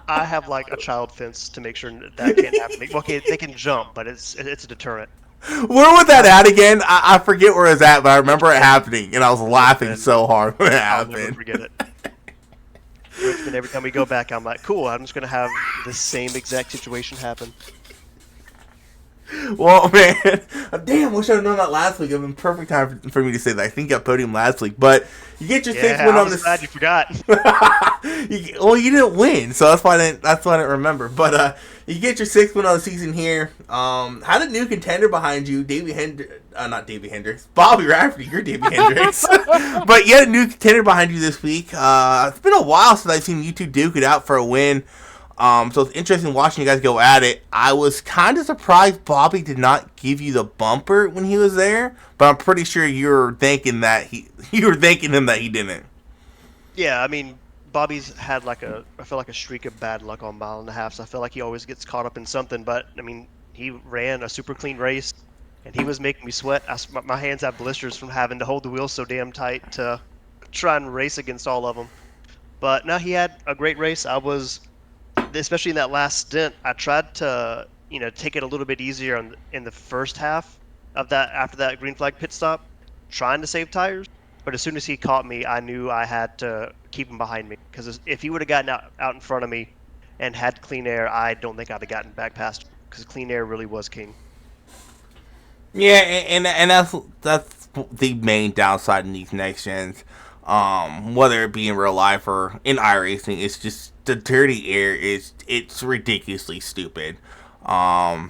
Speaker 6: I have like a child fence to make sure that can't happen. Okay, they can jump, but it's a deterrent.
Speaker 1: Where was that at again? I forget where it's at, but I remember it happening, and I was laughing
Speaker 6: Richmond.
Speaker 1: so hard when it
Speaker 6: I'll never
Speaker 1: happened.
Speaker 6: forget it. Richmond, every time we go back, I'm like, cool, I'm just going to have the same exact situation happen.
Speaker 1: Well, man, damn, wish I'd known that last week. It would have been perfect time for me to say that. I think I got podium last week, but you get your sixth win
Speaker 6: I
Speaker 1: on
Speaker 6: was
Speaker 1: this.
Speaker 6: glad you forgot.
Speaker 1: Well, you didn't win, so that's why I didn't remember. But you get your sixth win on the season here. Had a new contender behind you, not Davey Hendricks, Bobby Rafferty. You're Davey Hendricks, but you had a new contender behind you this week. It's been a while since I've seen you two duke it out for a win. So it's interesting watching you guys go at it. I was kind of surprised Bobby did not give you the bumper when he was there, but I'm pretty sure you were thanking him that he didn't.
Speaker 6: Yeah, I mean, Bobby's had I feel like a streak of bad luck on mile and a half, so I feel like he always gets caught up in something, but I mean, he ran a super clean race, and he was making me sweat. My hands have blisters from having to hold the wheels so damn tight to try and race against all of them. But no, he had a great race. Especially in that last stint, I tried to, take it a little bit easier in the first half of that after that green flag pit stop, trying to save tires. But as soon as he caught me, I knew I had to keep him behind me because if he would have gotten out in front of me and had clean air, I don't think I'd have gotten back past him because clean air really was king.
Speaker 1: Yeah, and that's the main downside in these next gens. Whether it be in real life or in iRacing, it's just the dirty air it's ridiculously stupid. I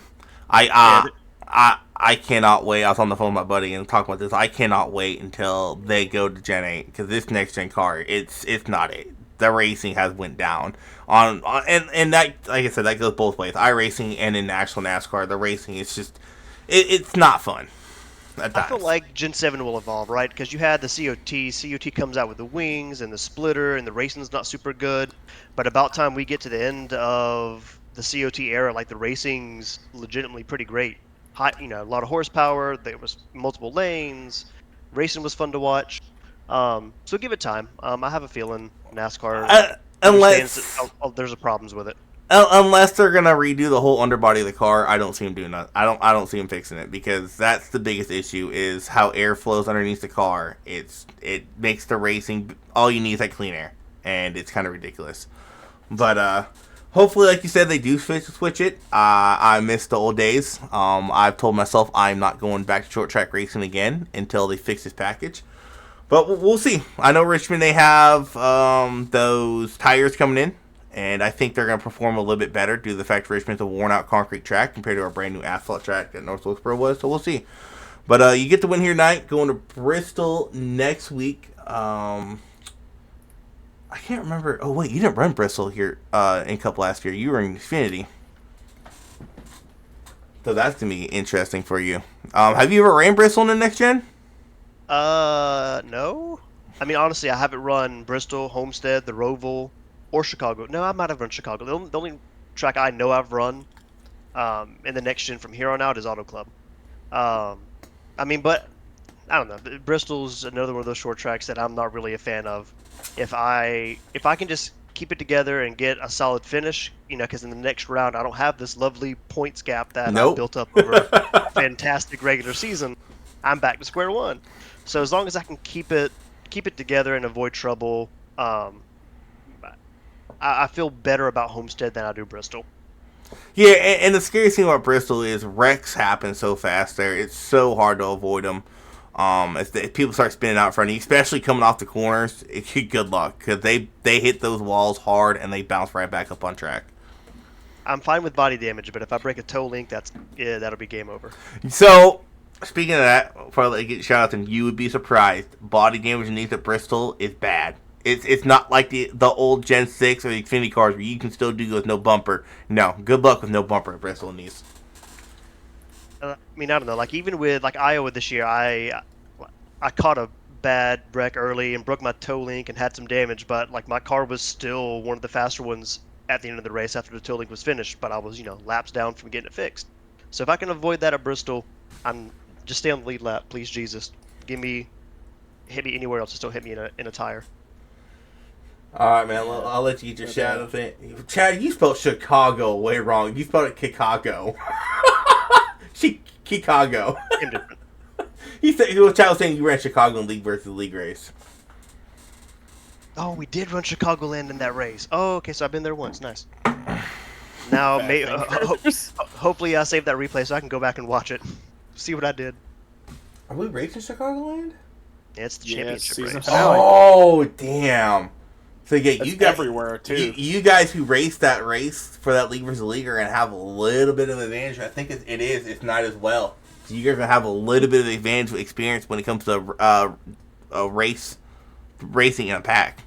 Speaker 1: cannot wait. I was on the phone with my buddy and talking about this. I cannot wait until they go to Gen 8 because this next gen car, it's not it. The racing has went down and that, like I said, that goes both ways. iRacing and in actual NASCAR, the racing is just it's not fun.
Speaker 6: I feel like Gen 7 will evolve, right? Because you had the COT. COT comes out with the wings and the splitter, and the racing's not super good. But about time we get to the end of the COT era, like the racing's legitimately pretty great. A lot of horsepower. There was multiple lanes. Racing was fun to watch. So give it time. I have a feeling NASCAR understands that there's problems with it.
Speaker 1: Unless they're gonna redo the whole underbody of the car, I don't see them doing that. I don't see them fixing it because that's the biggest issue is how air flows underneath the car. It makes the racing all you need is like clean air, and it's kind of ridiculous. But hopefully, like you said, they do switch it. I miss the old days. I've told myself I'm not going back to short track racing again until they fix this package. But we'll see. I know Richmond, they have those tires coming in. And I think they're going to perform a little bit better due to the fact Richmond's a worn-out concrete track compared to our brand-new asphalt track that North Wilkesboro was. So we'll see. But you get to win here tonight. Going to Bristol next week. I can't remember. Oh, wait. You didn't run Bristol here in Cup last year. You were in Xfinity. So that's going to be interesting for you. Have you ever ran Bristol in the next gen?
Speaker 6: No. I mean, honestly, I haven't run Bristol, Homestead, the Roval, or Chicago. No, I might have run Chicago. The only track I know I've run in the next gen from here on out is Auto Club. But I don't know. Bristol's another one of those short tracks that I'm not really a fan of. If I can just keep it together and get a solid finish, because in the next round I don't have this lovely points gap that I've built up over a fantastic regular season, I'm back to square one. So as long as I can keep it together and avoid trouble, I feel better about Homestead than I do Bristol.
Speaker 1: Yeah, and the scariest thing about Bristol is wrecks happen so fast there. It's so hard to avoid them. If people start spinning out in front of you, especially coming off the corners, good luck. Because they hit those walls hard and they bounce right back up on track.
Speaker 6: I'm fine with body damage, but if I break a toe link, that'll be game over.
Speaker 1: So, speaking of that, before I let you get shout out to them, you would be surprised. Body damage underneath at Bristol is bad. It's not like the old Gen 6 or the Xfinity cars where you can still do with no bumper. No, good luck with no bumper at Bristol in these.
Speaker 6: I don't know. Like even with Iowa this year, I caught a bad wreck early and broke my toe link and had some damage, but my car was still one of the faster ones at the end of the race after the toe link was finished. But I was laps down from getting it fixed. So if I can avoid that at Bristol, I'm just stay on the lead lap, please Jesus. Hit me anywhere else. Just don't hit me in a tire.
Speaker 1: All right, man. I'll let you get your shout out thing. Chad, you spelled Chicago way wrong. You spelled it Chicago. Chicago.
Speaker 6: Indifferent.
Speaker 1: Chad was saying you ran Chicago in league versus league race.
Speaker 6: Oh, we did run Chicagoland in that race. Oh, okay, so I've been there once. Nice. Now, hopefully I save that replay so I can go back and watch it. See what I did.
Speaker 1: Are we racing Chicagoland?
Speaker 6: Yeah, it's the championship race.
Speaker 2: Finale.
Speaker 1: Oh, damn. So yeah,
Speaker 2: That's
Speaker 1: you guys
Speaker 2: everywhere too.
Speaker 1: You guys who race that race for that league versus league are gonna have a little bit of advantage. I think it is. It's not as well. So you guys are gonna have a little bit of advantage experience when it comes to a racing in a pack.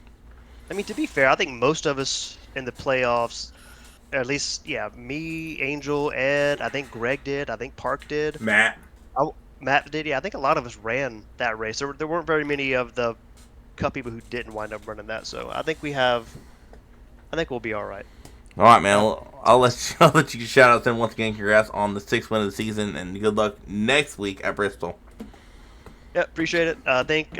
Speaker 6: I mean, to be fair, I think most of us in the playoffs, at least, yeah, me, Angel, Ed, I think Greg did, I think Park did.
Speaker 1: Matt
Speaker 6: did, yeah. I think a lot of us ran that race. There weren't very many of the Cup people who didn't wind up running that, so I think we'll be all right.
Speaker 1: All right, man. I'll let you shout out them once again. Congrats on the 6th win of the season, and good luck next week at Bristol.
Speaker 6: Yeah, appreciate it. Thank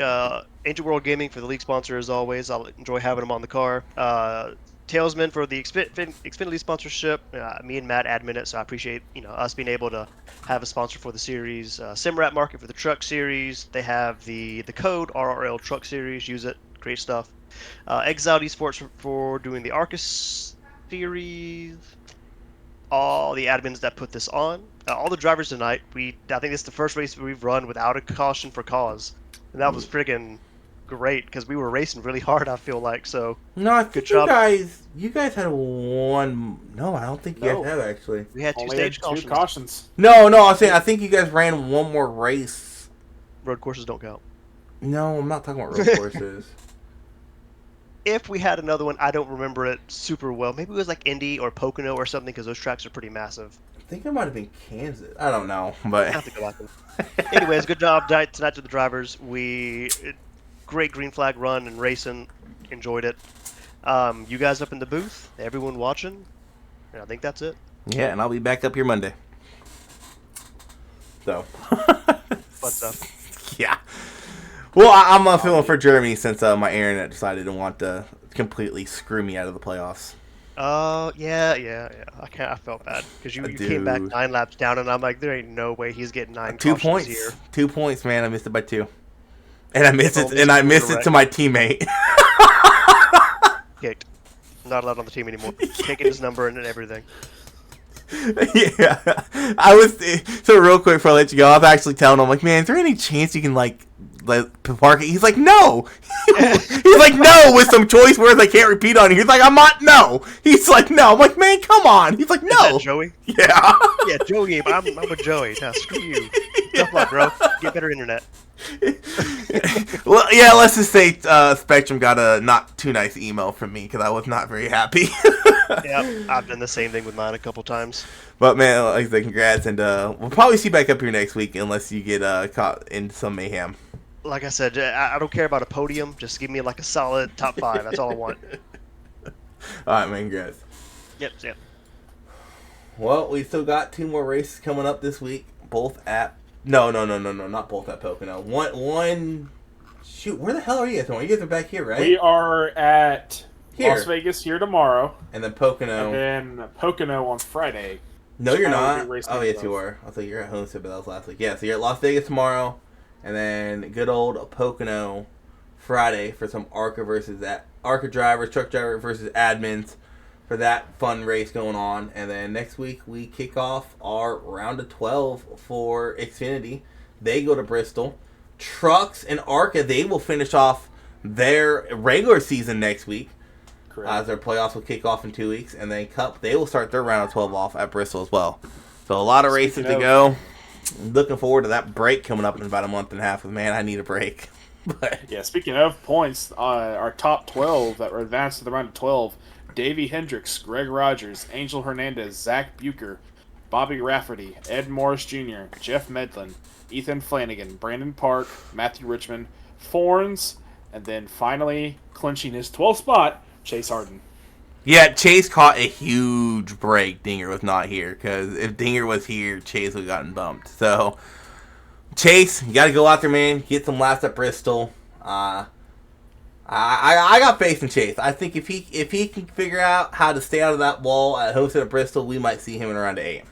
Speaker 6: Ancient World Gaming for the league sponsor as always. I'll enjoy having them on the car. Talesman for the Xfinity sponsorship. Me and Matt admin it, so I appreciate us being able to have a sponsor for the series. Simrat Market for the truck series. They have the code RRL Truck Series. Use it. Great stuff. Exiled Esports for doing the Arcus series. All the admins that put this on. All the drivers tonight. I think this is the first race we've run without a caution for cause, and that was friggin' great because we were racing really hard. I feel like so.
Speaker 1: No, I think you guys had one. No, I don't think you guys have actually.
Speaker 6: We had two cautions.
Speaker 1: No, I'm saying I think you guys ran one more race.
Speaker 6: Road courses don't count.
Speaker 1: No, I'm not talking about road courses.
Speaker 6: If we had another one, I don't remember it super well. Maybe it was like Indy or Pocono or something because those tracks are pretty massive.
Speaker 1: I think it might have been Kansas. I don't know, but
Speaker 6: I have to go back. Anyways, good job tonight to the drivers. Great green flag run and racing. Enjoyed it. You guys up in the booth, everyone watching. And I think that's it.
Speaker 1: Yeah, and I'll be back up here Monday. So.
Speaker 6: Fun stuff.
Speaker 1: Yeah. Well, I'm feeling for Jeremy since my internet decided to want to completely screw me out of the playoffs.
Speaker 6: Yeah. I felt bad because you came back 9 laps down, and I'm like, there ain't no way he's getting 9
Speaker 1: 2 points here. 2 points, man. I missed it by 2, and I missed it to my teammate.
Speaker 6: Kicked. Not allowed on the team anymore. Taking his number and everything.
Speaker 1: Yeah, I was so real quick before I let you go. I was actually telling him, like, man, is there any chance you can let park it? He's like, no. He's like, no, with some choice words I can't repeat on. He's like, I'm not. No. He's like, no. I'm like, man, come on. He's like, no.
Speaker 6: Is that Joey?
Speaker 1: Yeah.
Speaker 6: Yeah, Joey. But I'm with Joey. Now screw you. Tough luck, bro. Get better internet.
Speaker 1: Well, yeah. Let's just say Spectrum got a not too nice email from me because I was not very happy.
Speaker 6: Yeah, I've done the same thing with mine a couple times.
Speaker 1: But man, like I said, congrats, and we'll probably see you back up here next week unless you get caught in some mayhem.
Speaker 6: Like I said, I don't care about a podium. Just give me like a solid top 5. That's all I want.
Speaker 1: All right, man. Congrats.
Speaker 6: Yep.
Speaker 1: Well, we still got 2 more races coming up this week. Both at no, not both at Pocono. One. Shoot, where the hell are you guys? You guys are back here, right?
Speaker 2: We are at Las Vegas here tomorrow,
Speaker 1: and then Pocono,
Speaker 2: and then Pocono on Friday.
Speaker 1: No, you're not. Oh, yes, you are. I thought you were at Homestead, but that was last week. Yeah, so you're at Las Vegas tomorrow, and then good old Pocono Friday for some ARCA drivers, truck driver versus admins for that fun race going on. And then next week we kick off our round of 12 for Xfinity. They go to Bristol. Trucks and ARCA, they will finish off their regular season next week. As their playoffs will kick off in 2 weeks, and then Cup, they will start their round of 12 off at Bristol as well. So a lot of races to go. Looking forward to that break coming up in about a month and a half. Man, I need a break. But
Speaker 2: yeah, speaking of points, our top 12 that were advanced to the round of 12: Davey Hendricks, Greg Rogers, Angel Hernandez, Zach Bucher, Bobby Rafferty, Ed Morris Jr., Jeff Medlin, Ethan Flanagan, Brandon Park, Matthew Richmond, Forns, and then finally clinching his 12th spot, Chase Harden.
Speaker 1: Yeah, Chase caught a huge break. Dinger was not here, because if Dinger was here, Chase would have gotten bumped. So, Chase, you got to go out there, man. Get some laps at Bristol. I I got faith in Chase. I think if he can figure out how to stay out of that wall at Hosted at Bristol, we might see him in around 8.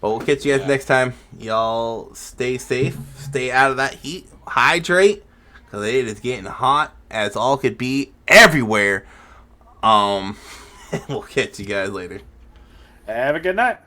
Speaker 1: But we'll catch you guys next time. Y'all stay safe, stay out of that heat, hydrate, because it is getting hot as all could be everywhere. We'll catch you guys later.
Speaker 2: Have a good night.